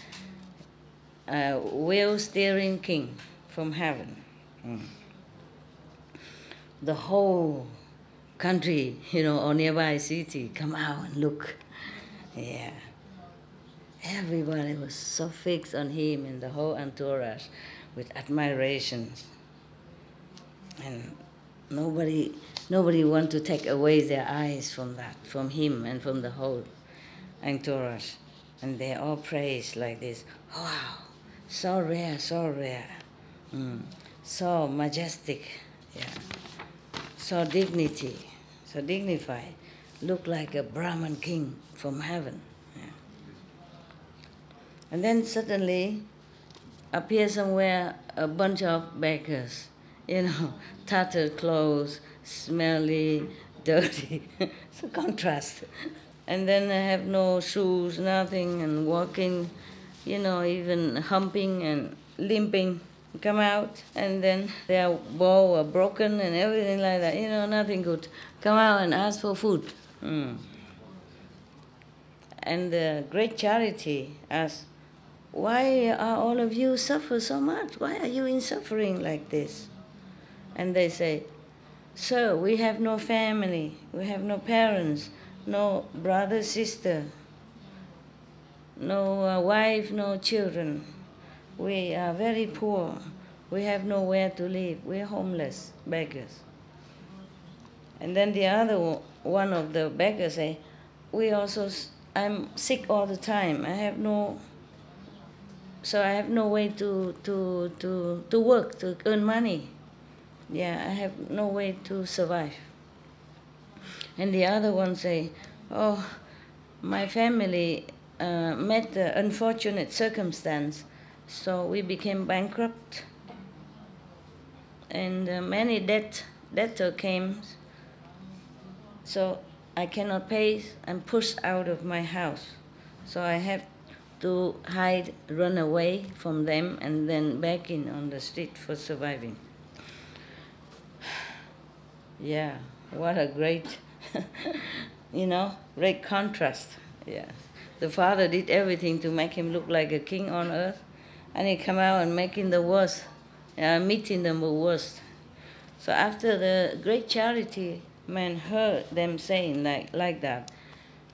wheel-steering king from heaven. The whole country, or nearby city, come out and look. Yeah. Everybody was so fixed on him and the whole entourage with admiration. And nobody want to take away their eyes from that, from him and from the whole entourage. And they all praise like this. Wow, so rare, so rare. So majestic, yeah. So dignified. Look like a Brahman king from heaven. Yeah. And then suddenly appear somewhere a bunch of beggars, tattered clothes, smelly, dirty. It's a contrast. And then they have no shoes, nothing, and walking, even humping and limping, come out, and then their bow were broken and everything like that, nothing good. Come out and ask for food. And the great charity asks, why are all of you suffer so much? Why are you in suffering like this? And they say, sir, we have no family, we have no parents, no brother, sister, no wife, no children. We are very poor. We have nowhere to live. We're homeless, beggars. And then the other one of the beggars say, I'm sick all the time. I have no way to work, to earn money. Yeah, I have no way to survive. And the other one say, oh, my family met the unfortunate circumstance, so we became bankrupt. And many debtor came, so I cannot pay. I'm pushed out of my house. So I have to hide, run away from them, and then begging on the street for surviving. Yeah, what a great, great contrast. Yeah, the father did everything to make him look like a king on earth, and he come out and making the worst, meeting them the worst. So after the great charity man heard them saying like that,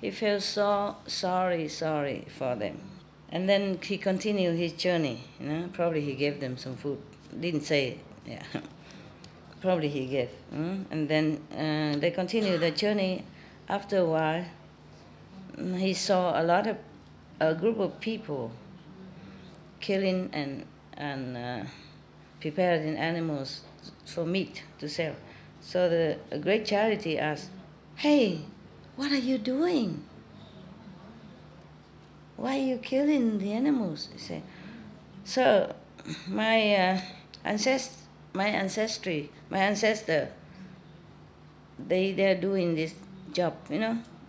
he felt so sorry for them. And then he continued his journey. Probably he gave them some food. Didn't say, yeah. Probably he gave. And then they continued the journey. After a while, he saw a group of people killing and preparing animals for meat to sell. So the great charity asked, hey, what are you doing? Why are you killing the animals? He said, sir, my ancestor, they're doing this job,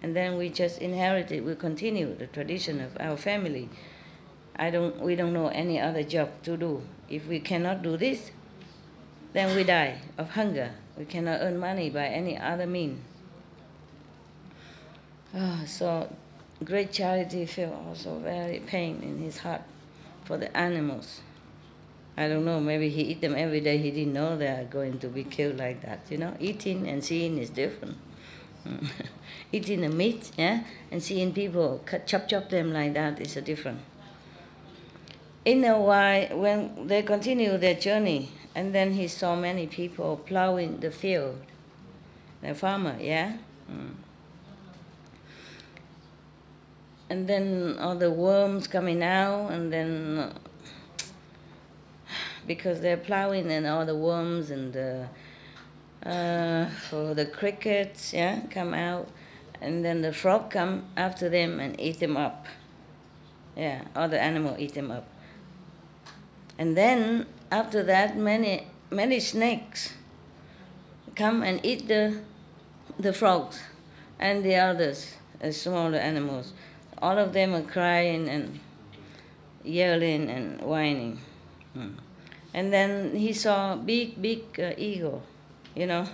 And then we just inherited, we continue the tradition of our family. We don't know any other job to do. If we cannot do this, then we die of hunger. We cannot earn money by any other means. So great charity felt also very pain in his heart for the animals. I don't know, maybe he eat them every day. He didn't know they are going to be killed like that. You know, eating and seeing is different. Eating the meat, yeah, and seeing people chop them like that is a different. In a while, when they continue their journey, and then he saw many people plowing the field, the farmer, yeah. And then all the worms coming out, and then because they're plowing, and all the worms and for the crickets, yeah, come out, and then the frog come after them and eat them up. Yeah, all the animals eat them up. And then after that, many snakes come and eat the frogs and the others, smaller animals. All of them are crying and yelling and whining. And then he saw big eagle, you know,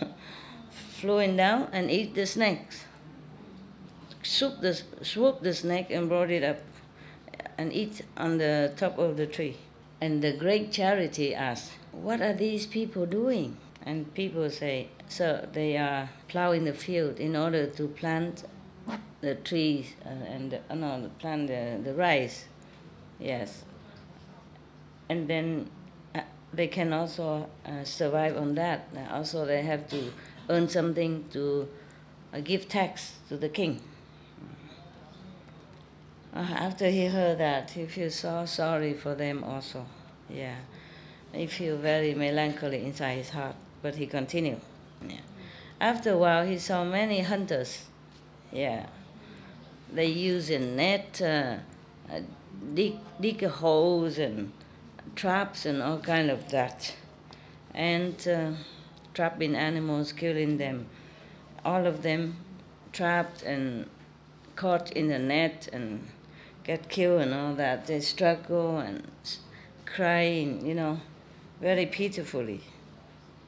flying down and eat the snakes. Swoop the snake and brought it up and eat on the top of the tree. And the great charity asked, "What are these people doing?" And people say, "Sir, they are plowing the field in order to plant the trees plant the rice." Yes. And then they can also survive on that. Also, they have to earn something to give tax to the king. After he heard that, he feels so sorry for them also. Yeah, he feels very melancholy inside his heart, but he continued. Yeah. After a while, he saw many hunters. Yeah, they use a net, dig holes and traps and all kind of that, and trapping animals, killing them. All of them trapped and caught in the net and get killed and all that. They struggle and crying, you know, very pitifully,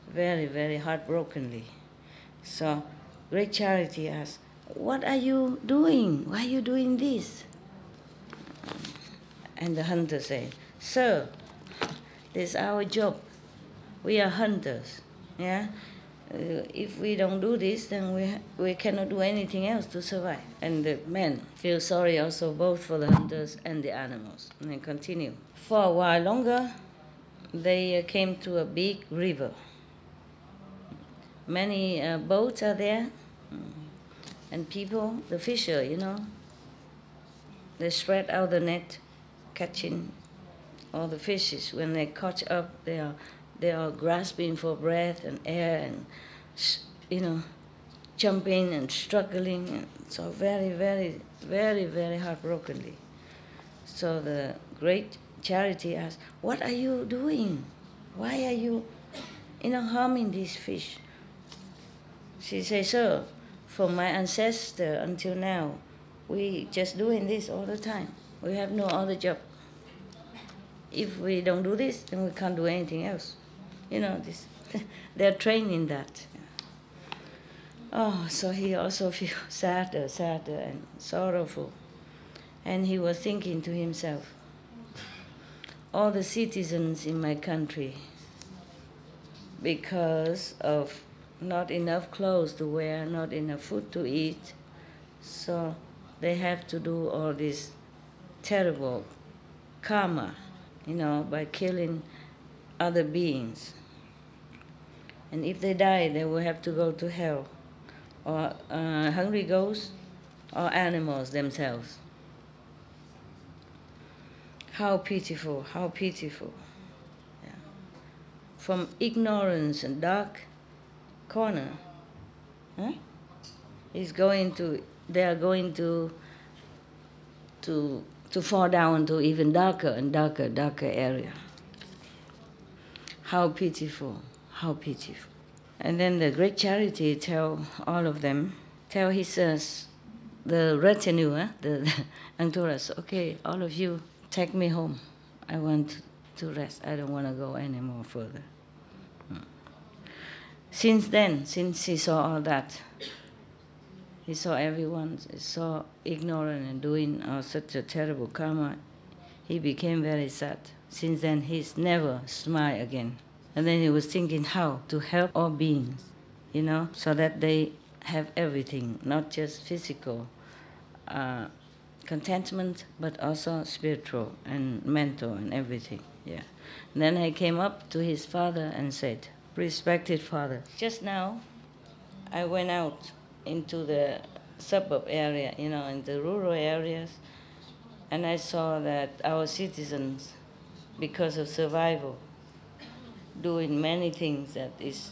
very heartbrokenly. So great charity asks, "What are you doing? Why are you doing this?" And the hunter said, "Sir, this is our job. We are hunters. Yeah. If we don't do this, then we cannot do anything else to survive." And the men feel sorry also both for the hunters and the animals. And they continue. For a while longer, they came to a big river. Many boats are there, and people, the fisher, you know, they spread out the net, catching all the fishes. When they catch up, they are grasping for breath and air and, you know, jumping and struggling. And so very heartbrokenly. So the great charity asked, "What are you doing? Why are you, harming these fish?" She says, "Sir, from my ancestor until now, we just doing this all the time. We have no other job. If we don't do this, then we can't do anything else." This they're trained in that. Oh, so he also feels sadder and sorrowful. And he was thinking to himself, all the citizens in my country, because of not enough clothes to wear, not enough food to eat, so they have to do all this terrible karma, by killing other beings. And if they die, they will have to go to hell, or hungry ghosts, or animals themselves. How pitiful, how pitiful. Yeah. From ignorance and dark corner, they are going to fall down to even darker and darker area. How pitiful, how pitiful. And then the great charity tell all of them, tell his the retinue, the entourage, okay, all of you, take me home. I want to rest. I don't want to go any more further. Since then, since he saw all that, he saw everyone so ignorant and doing such a terrible karma, he became very sad. Since then, he's never smiled again. And then he was thinking how to help all beings, so that they have everything, not just physical contentment, but also spiritual and mental and everything. Yeah. And then I came up to his father and said, "Respected father, just now I went out into the suburb area, in the rural areas, and I saw that our citizens, because of survival, doing many things that is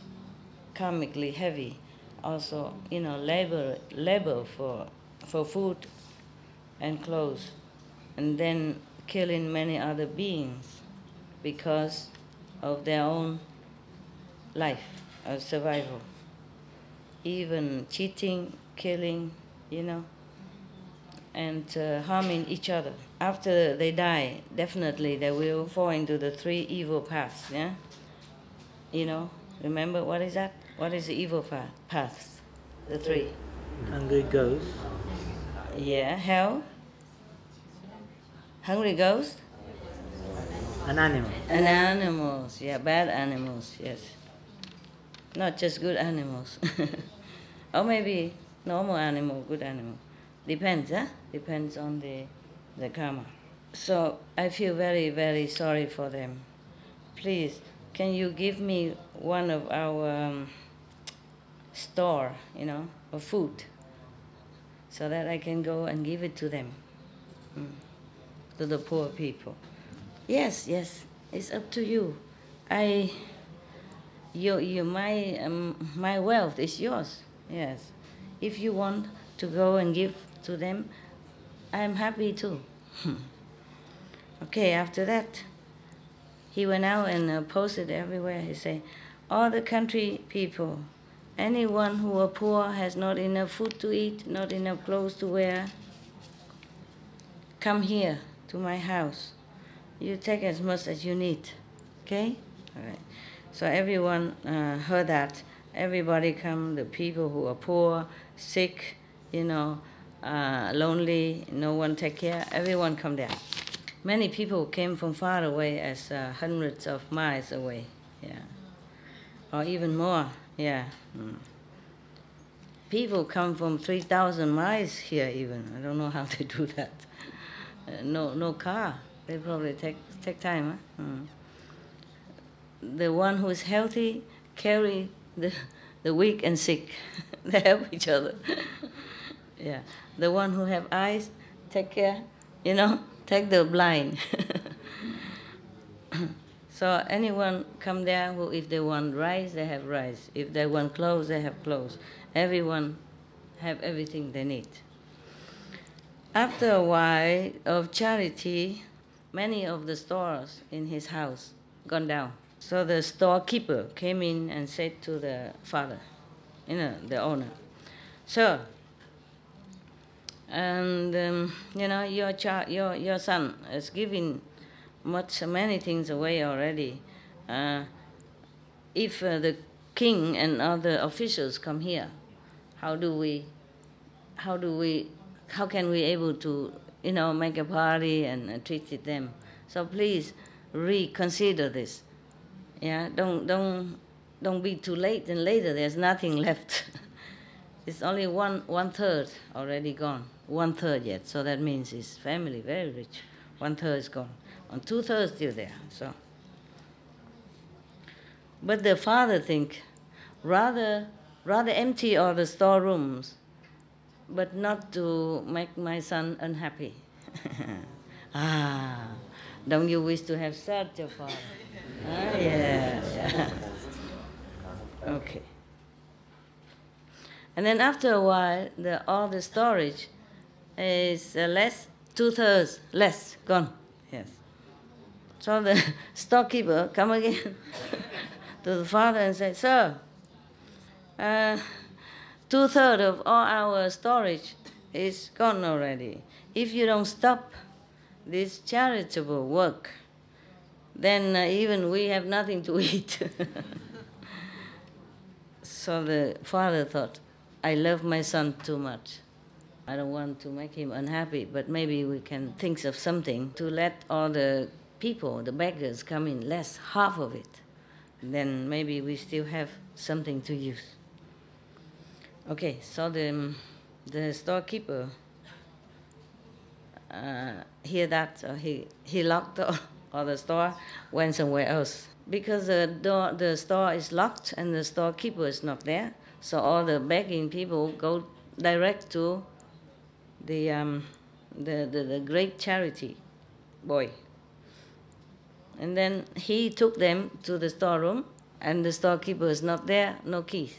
karmically heavy, also, labor for food and clothes, and then killing many other beings because of their own life or survival. Even cheating, killing, and harming each other. After they die, definitely they will fall into the three evil paths, yeah? Remember what is that? What is the evil paths? The three. Hungry ghost. Yeah, hell. Hungry ghost. An animal. And animals, yeah, bad animals, yes. Not just good animals. Or maybe normal animal, good animal. Depends, huh? Depends on the karma. So I feel very, very sorry for them. Please, can you give me one of our store, of food, so that I can go and give it to them, to the poor people? Yes, it's up to you. My wealth is yours. Yes, if you want to go and give to them, I'm happy too. Okay, after that, he went out and posted everywhere. He said, all the country people, anyone who are poor, has not enough food to eat, not enough clothes to wear, come here to my house. You take as much as you need, okay? All right. So everyone heard that. Everybody come, the people who are poor, sick, lonely, no one take care, everyone come there. Many people came from far away, as hundreds of miles away, yeah. Or even more, yeah. People come from 3,000 miles here even. I don't know how they do that. No car. They probably take time, huh? The one who is healthy carry the weak and sick. They help each other. Yeah. The one who have eyes, take care, take the blind. So anyone come there who, if they want rice, they have rice. If they want clothes, they have clothes. Everyone have everything they need. After a while of charity, many of the stores in his house gone down. So the storekeeper came in and said to the father, the owner, "Sir, and your son is giving many things away already. If the king and other officials come here, how can we able to make a party and treat them? So please reconsider this. Yeah, don't be too late, and later there's nothing left." It's only one third already gone. 1/3 yet, so that means his family very rich. 1/3 is gone, and 2/3 still there. So, but the father think rather empty all the storerooms, but not to make my son unhappy. Don't you wish to have such a father? Yeah. Okay. And then after a while, all the storage is less, 2/3 less, gone. Yes. So the storekeeper come again to the father and say, "Sir, 2/3 of all our storage is gone already. If you don't stop this charitable work, then even we have nothing to eat. So the father thought, I love my son too much. I don't want to make him unhappy, but maybe we can think of something to let all the people, the beggars, come in less, half of it. Then maybe we still have something to use. Okay, so the storekeeper hear that, he locked all the store, went somewhere else. Because the store is locked and the storekeeper is not there, so all the begging people go direct to the great charity boy. And then he took them to the storeroom, and the storekeeper is not there, no keys.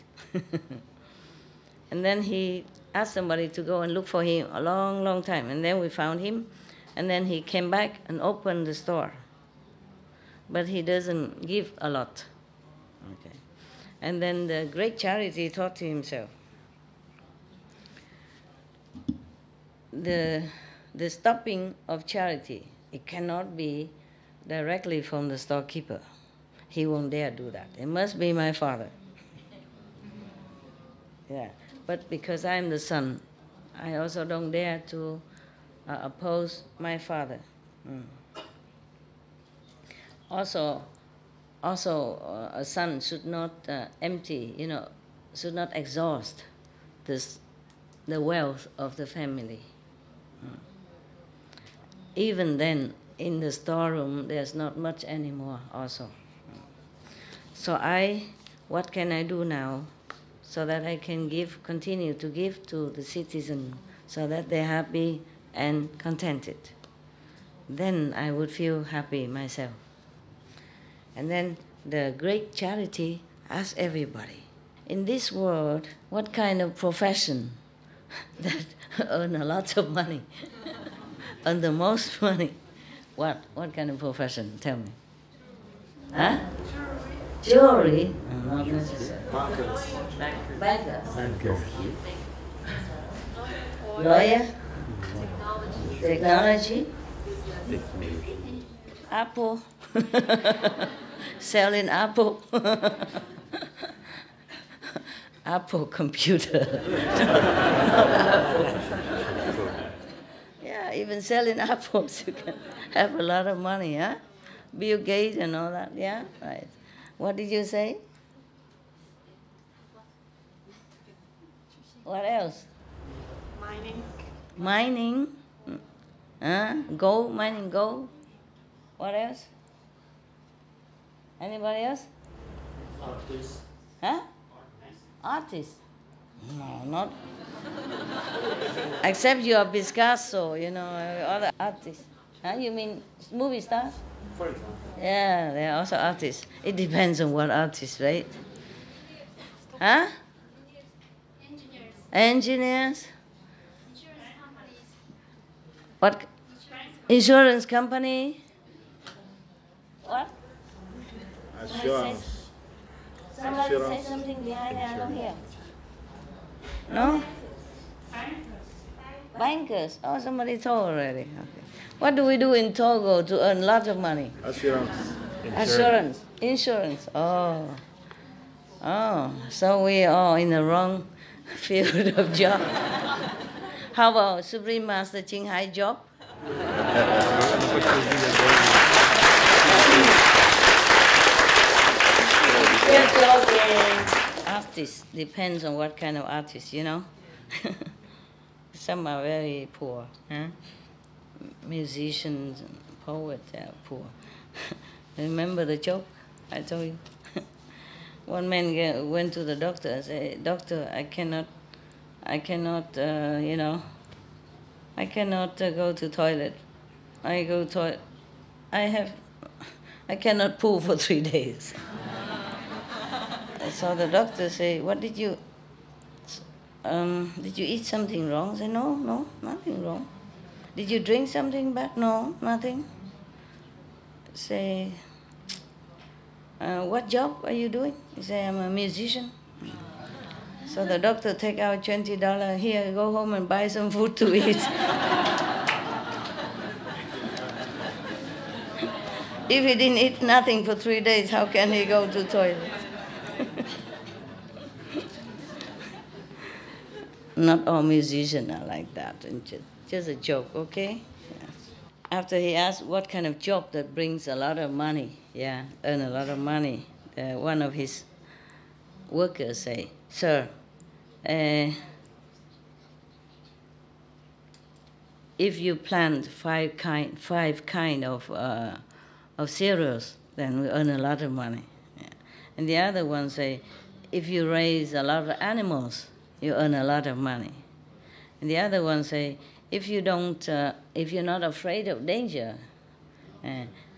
And then he asked somebody to go and look for him a long, long time. And then we found him, and then he came back and opened the store. But he doesn't give a lot. Okay. And then the great charity thought to himself, the stopping of charity, it cannot be directly from the storekeeper. He won't dare do that. It must be my father. Yeah, but because I'm the son, I also don't dare to oppose my father. Also, a son should not empty, should not exhaust the wealth of the family. Even then, in the storeroom, there's not much anymore also. So what can I do now so that I can continue to give to the citizens so that they're happy and contented? Then I would feel happy myself. And then the great charity asks everybody, in this world, what kind of profession that earn a lot of money, earn the most money? What kind of profession? Tell me. Huh? Jewelry? Not necessarily. Bankers. Lawyer? Technology? Apple? Selling apple? Apple computer. Yeah, even selling apples, you can have a lot of money, huh? Bill Gates and all that, yeah? Right. What did you say? What else? Mining? Gold, mining gold. What else? Anybody else? Artist. Huh? Artist? No, not. Except you are Picasso, other artists. Huh? You mean movie stars? For example. Yeah, they are also artists. It depends on what artist, right? Huh? Engineers. Insurance companies. What? Insurance company. What? Assurance. Somebody say something behind there, I don't hear. No? Bankers. Oh, somebody told already. Okay. What do we do in Togo to earn lots of money? Assurance. Assurance. Insurance. Oh. So we are in the wrong field of job. How about Supreme Master Chinghai job? Just joking. Artists. Depends on what kind of artist, Some are very poor. Huh? Musicians and poets are poor. Remember the joke I told you? One man went to the doctor and said, "Doctor, I cannot go to toilet. I cannot poo for 3 days." So the doctor said, "What did you eat something wrong?" I said, "No, nothing wrong." "Did you drink something bad?" "No, nothing." Say, "What job are you doing?" He said, "I'm a musician." So the doctor take out $20, here, go home and buy some food to eat. If he didn't eat nothing for 3 days, how can he go to toilet? Not all musicians are like that, and just a joke, okay? Yeah. After he asked what kind of job that brings a lot of money, earn a lot of money, one of his workers say, "Sir, if you plant five kind of cereals, then we earn a lot of money." Yeah. And the other one say, "If you raise a lot of animals, you earn a lot of money." And the other one say, if you're not afraid of danger,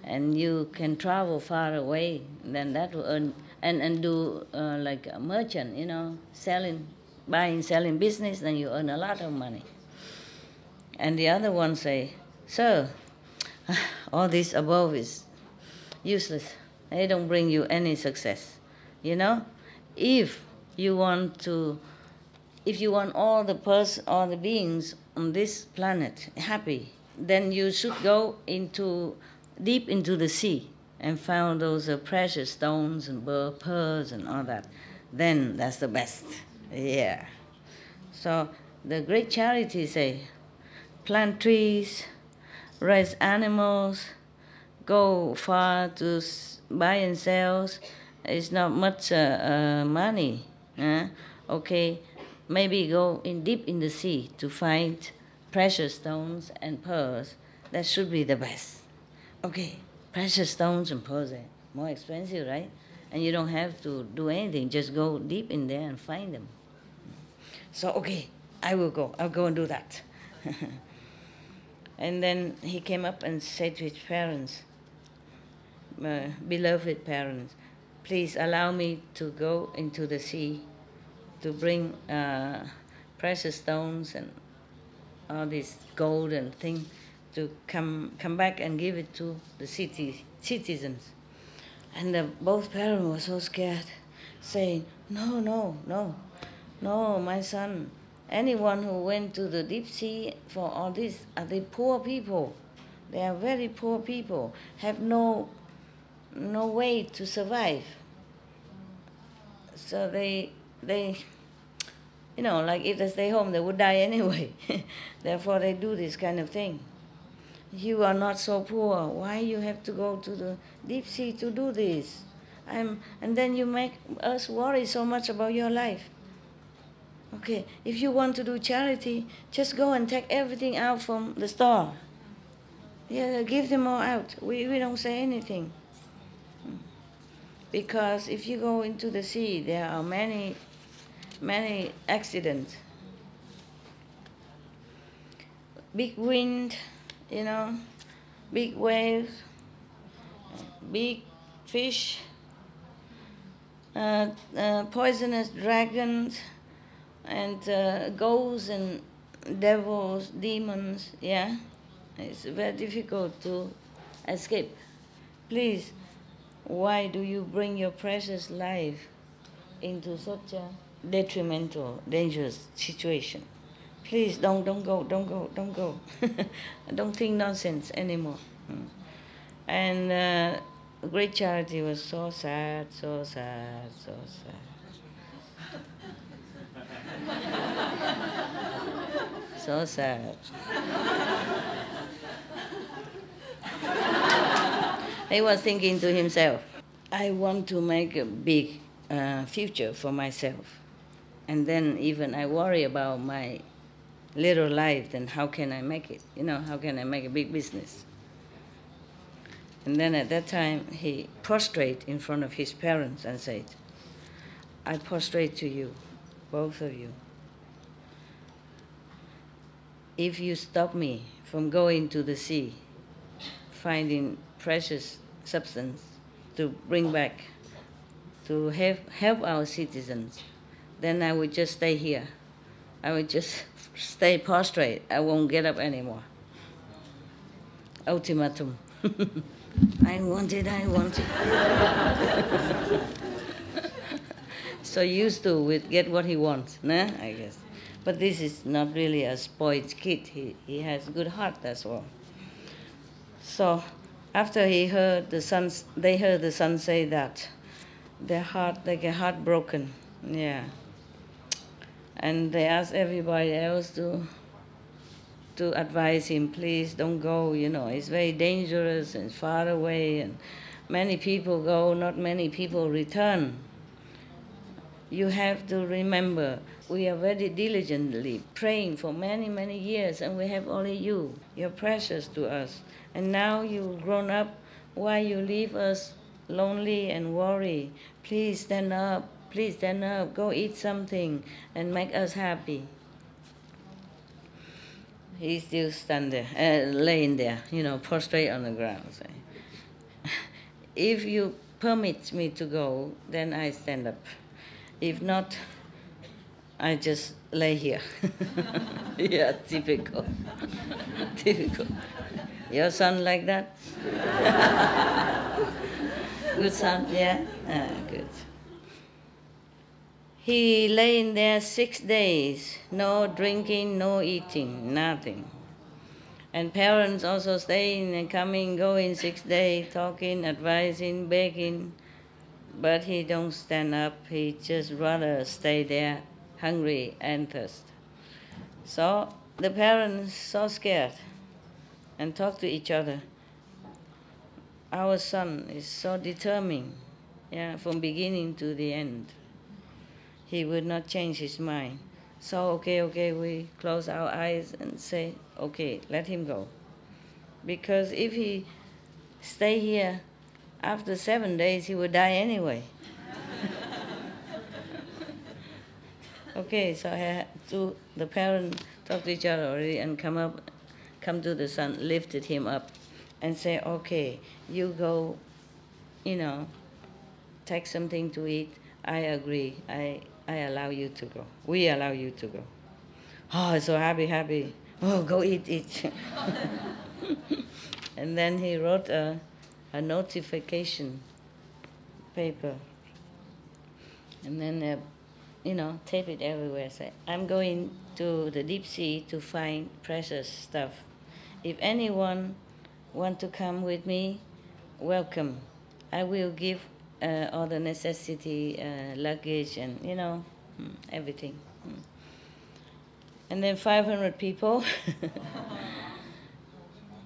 and you can travel far away, then that will earn, and do like a merchant, buying, selling business, then you earn a lot of money. And the other one say, "Sir, all this above is useless. They don't bring you any success. If you want all the beings on this planet happy, then you should go deep into the sea and find those precious stones and pearls and all that. Then that's the best." Yeah. So the great charity say, plant trees, raise animals, go far to buy and sell. It's not much money. Okay, maybe go deep in the sea to find precious stones and pearls. That should be the best. Okay, precious stones and pearls are more expensive, right? And you don't have to do anything. Just go deep in there and find them. So, okay, I will go. I'll go and do that. And then he came up and said to his parents, "Beloved parents, please allow me to go into the sea to bring precious stones and all this gold and thing to come back and give it to the citizens." And both parents were so scared, saying, No, my son. Anyone who went to the deep sea for all this are the poor people. They are very poor people, have no way to survive. So they like if they stay home, they would die anyway. Therefore, they do this kind of thing. You are not so poor. Why you have to go to the deep sea to do this? And then you make us worry so much about your life. Okay, if you want to do charity, just go and take everything out from the store. Yeah, give them all out. We don't say anything. Because if you go into the sea, there are many accidents. Big wind, big waves, big fish, poisonous dragons, and ghosts and devils, demons, yeah? It's very difficult to escape. Please, why do you bring your precious life into such a detrimental, dangerous situation? Please don't go. Don't think nonsense anymore. And great charity was so sad. So sad. He was thinking to himself, I want to make a big future for myself. And then even I worry about my little life, then how can I make it? How can I make a big business? And then at that time, he prostrate in front of his parents and said, I prostrate to you, both of you. If you stop me from going to the sea, finding precious substance to bring back, to help our citizens, then I would just stay here. I would just stay prostrate. I won't get up anymore. Ultimatum. I want it. so used to with get what he wants, nah? I guess. But this is not really a spoiled kid. He has good heart as well. So after he heard the sons, they heard the son say that they get heartbroken, yeah. And they asked everybody else to advise him, please don't go, it's very dangerous and far away, and many people go, not many people return. You have to remember, we are very diligently praying for many, many years, and we have only you. You're precious to us. And now you've grown up, why you leave us lonely and worry? Please stand up, go eat something and make us happy. He still stand there, laying there, prostrate on the ground. Saying, if you permit me to go, then I stand up. If not, I just lay here. Yeah, typical. Typical. Your son like that? Good son, yeah? Good. He lay in there 6 days, no drinking, no eating, nothing. And parents also staying and coming, going 6 days, talking, advising, begging. But he don't stand up, he just rather stay there, hungry and thirst. So the parents so scared and talk to each other. Our son is so determined, from beginning to the end. He would not change his mind. So, okay, we close our eyes and say, okay, let him go. Because if he stay here, after 7 days, he would die anyway. Okay, so the parents talked to each other already and come to the son, lifted him up and say, okay, you go, take something to eat. I agree. I allow you to go. We allow you to go. Oh, so happy. Oh, go eat. And then he wrote a notification paper. And then, tape it everywhere. Say, I'm going to the deep sea to find precious stuff. If anyone want to come with me, welcome. I will give all the necessity, luggage and, everything. And then 500 people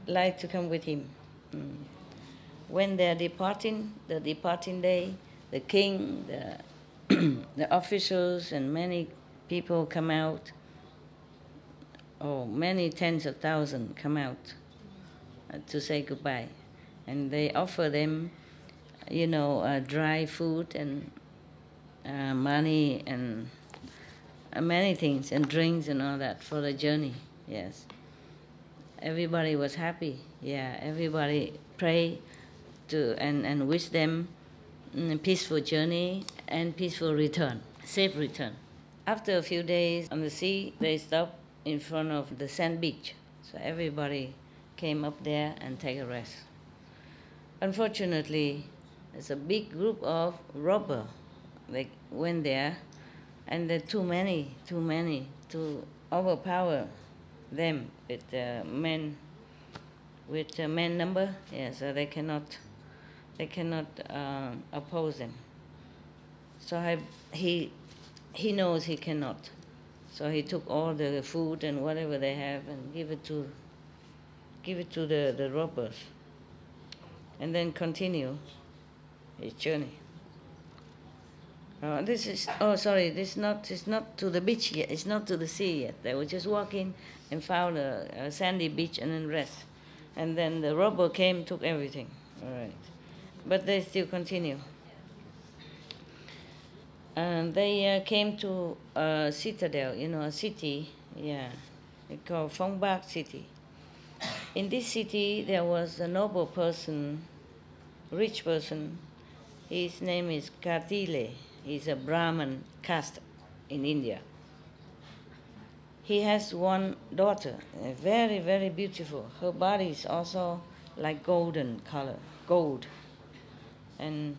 like to come with him. When they're departing, the departing day, the king, the officials and many people come out. Oh, many tens of thousands come out to say goodbye. And they offer them, dry food and money and many things and drinks and all that for the journey, yes. Everybody was happy, everybody prayed and wish them a peaceful journey and peaceful return, safe return. After a few days on the sea, they stopped in front of the sand beach. So everybody came up there and take a rest. Unfortunately, there's a big group of robbers. They went there, and there are too many to overpower them with men number. So they cannot oppose them. So he knows he cannot. So he took all the food and whatever they have and give it to the robbers, and then continue his journey. This is not to the beach yet. It's not to the sea yet. They were just walking and found a sandy beach and then rest. And then the robber came, took everything. All right, but they still continue. And they came to a citadel, a city, it's called Phong Bak city. In this city, there was a noble person, rich person. His name is Kartile. He's a Brahmin caste in India. He has one daughter, very, very beautiful. Her body is also like golden color, gold. And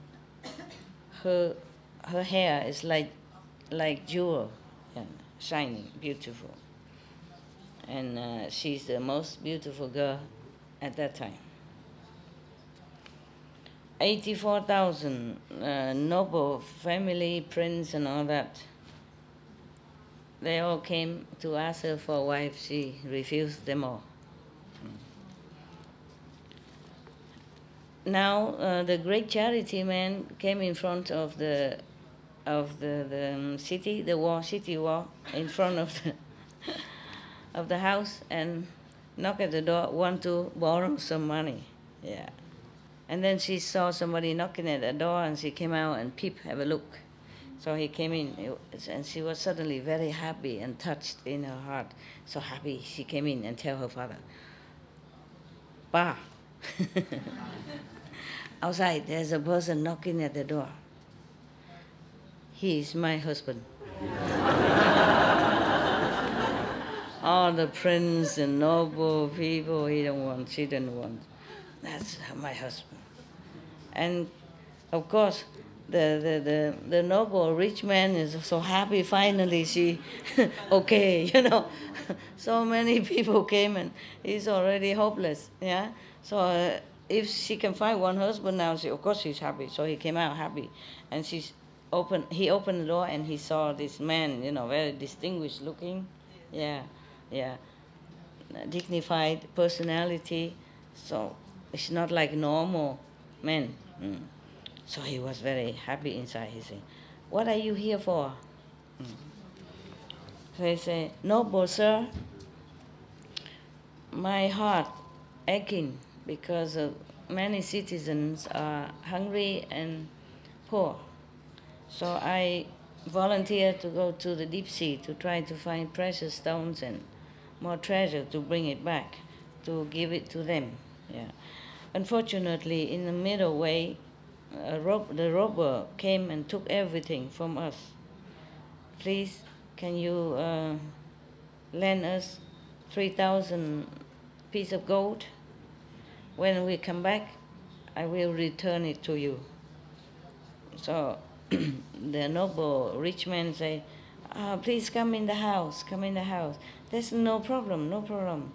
her hair is like like jewel, yeah, shining, beautiful. And she's the most beautiful girl at that time. 84,000 noble family, prince and all that. They all came to ask her for a wife. She refused them all. Now the great charity man came in front of the city, city wall, in front of the of the house, and knocked at the door, want to borrow some money. Yeah. And then she saw somebody knocking at the door, and she came out and peeped, have a look. So he came in, and she was suddenly very happy and touched in her heart. So happy, she came in and tell her father, "Pa, outside there's a person knocking at the door. He is my husband." All the prince and noble people she didn't want. That's my husband. And of course, the noble rich man is so happy. Finally, she, okay, so many people came and he's already hopeless. Yeah. So if she can find one husband now, of course she's happy. So he came out happy, and he opened the door and he saw this man, very distinguished looking. Yeah. Yeah, dignified personality, so it's not like normal men. So he was very happy inside. He said, "What are you here for?" So he said, "Noble sir, my heart aching because many citizens are hungry and poor. So I volunteer to go to the deep sea to try to find precious stones and more treasure to bring it back, to give it to them." Yeah. Unfortunately, in the middle way, the robber came and took everything from us. Please, can you lend us 3,000 pieces of gold? When we come back, I will return it to you. So the noble rich man say, "Please come in the house, come in the house. There's no problem, no problem.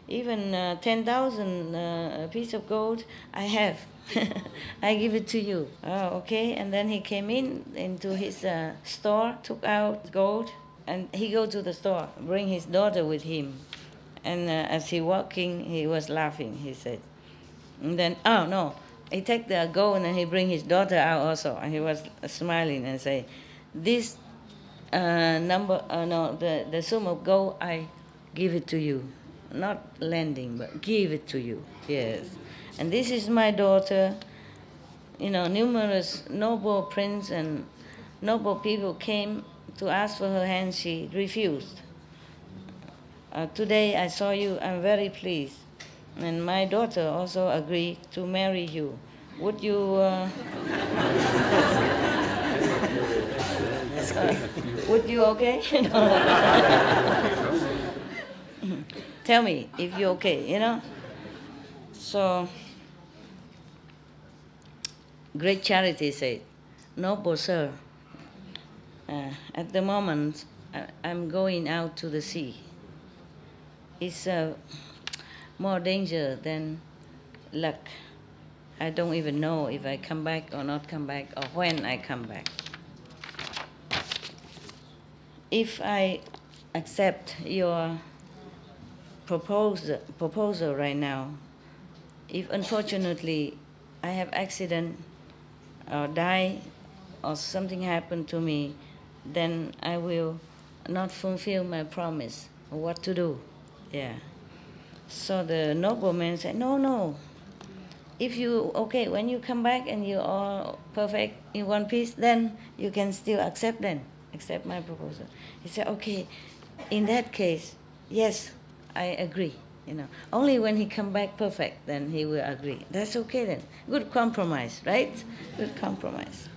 Even 10,000 piece of gold I have. I give it to you." "Oh, okay." And then he came into his store, took out gold, and he go to the store, bring his daughter with him. And as he walking, he was laughing, he said. And then, oh no, he take the gold and he bring his daughter out also, and he was smiling and say, "This the sum of gold, I give it to you. Not lending, but give it to you." Yes. "And this is my daughter." Numerous noble prince and noble people came to ask for her hand. She refused. "Today I saw you, I'm very pleased. And my daughter also agreed to marry you. Would you would you okay?" "Tell me if you're okay, So great charity said, "Noble sir, at the moment I'm going out to the sea. It's more danger than luck. I don't even know if I come back or not come back, or when I come back. If I accept your proposal right now, if unfortunately I have accident or die or something happen to me, then I will not fulfill my promise. What to do?" Yeah. So the nobleman said, "No. If you, when you come back and you're all perfect in one piece, then you can still accept my proposal." He said, "Okay, in that case, yes, I agree. Only when he come back perfect, then he will agree." "That's okay then. Good compromise, right? Good compromise."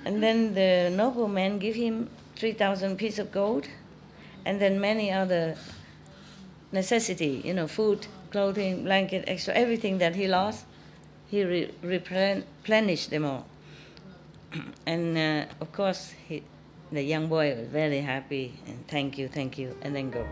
And then the nobleman give him 3,000 pieces of gold, and then many other necessity, food, clothing, blanket, extra, everything that he lost, he replenished them all. And of course, the young boy was very happy and thank you, and then go.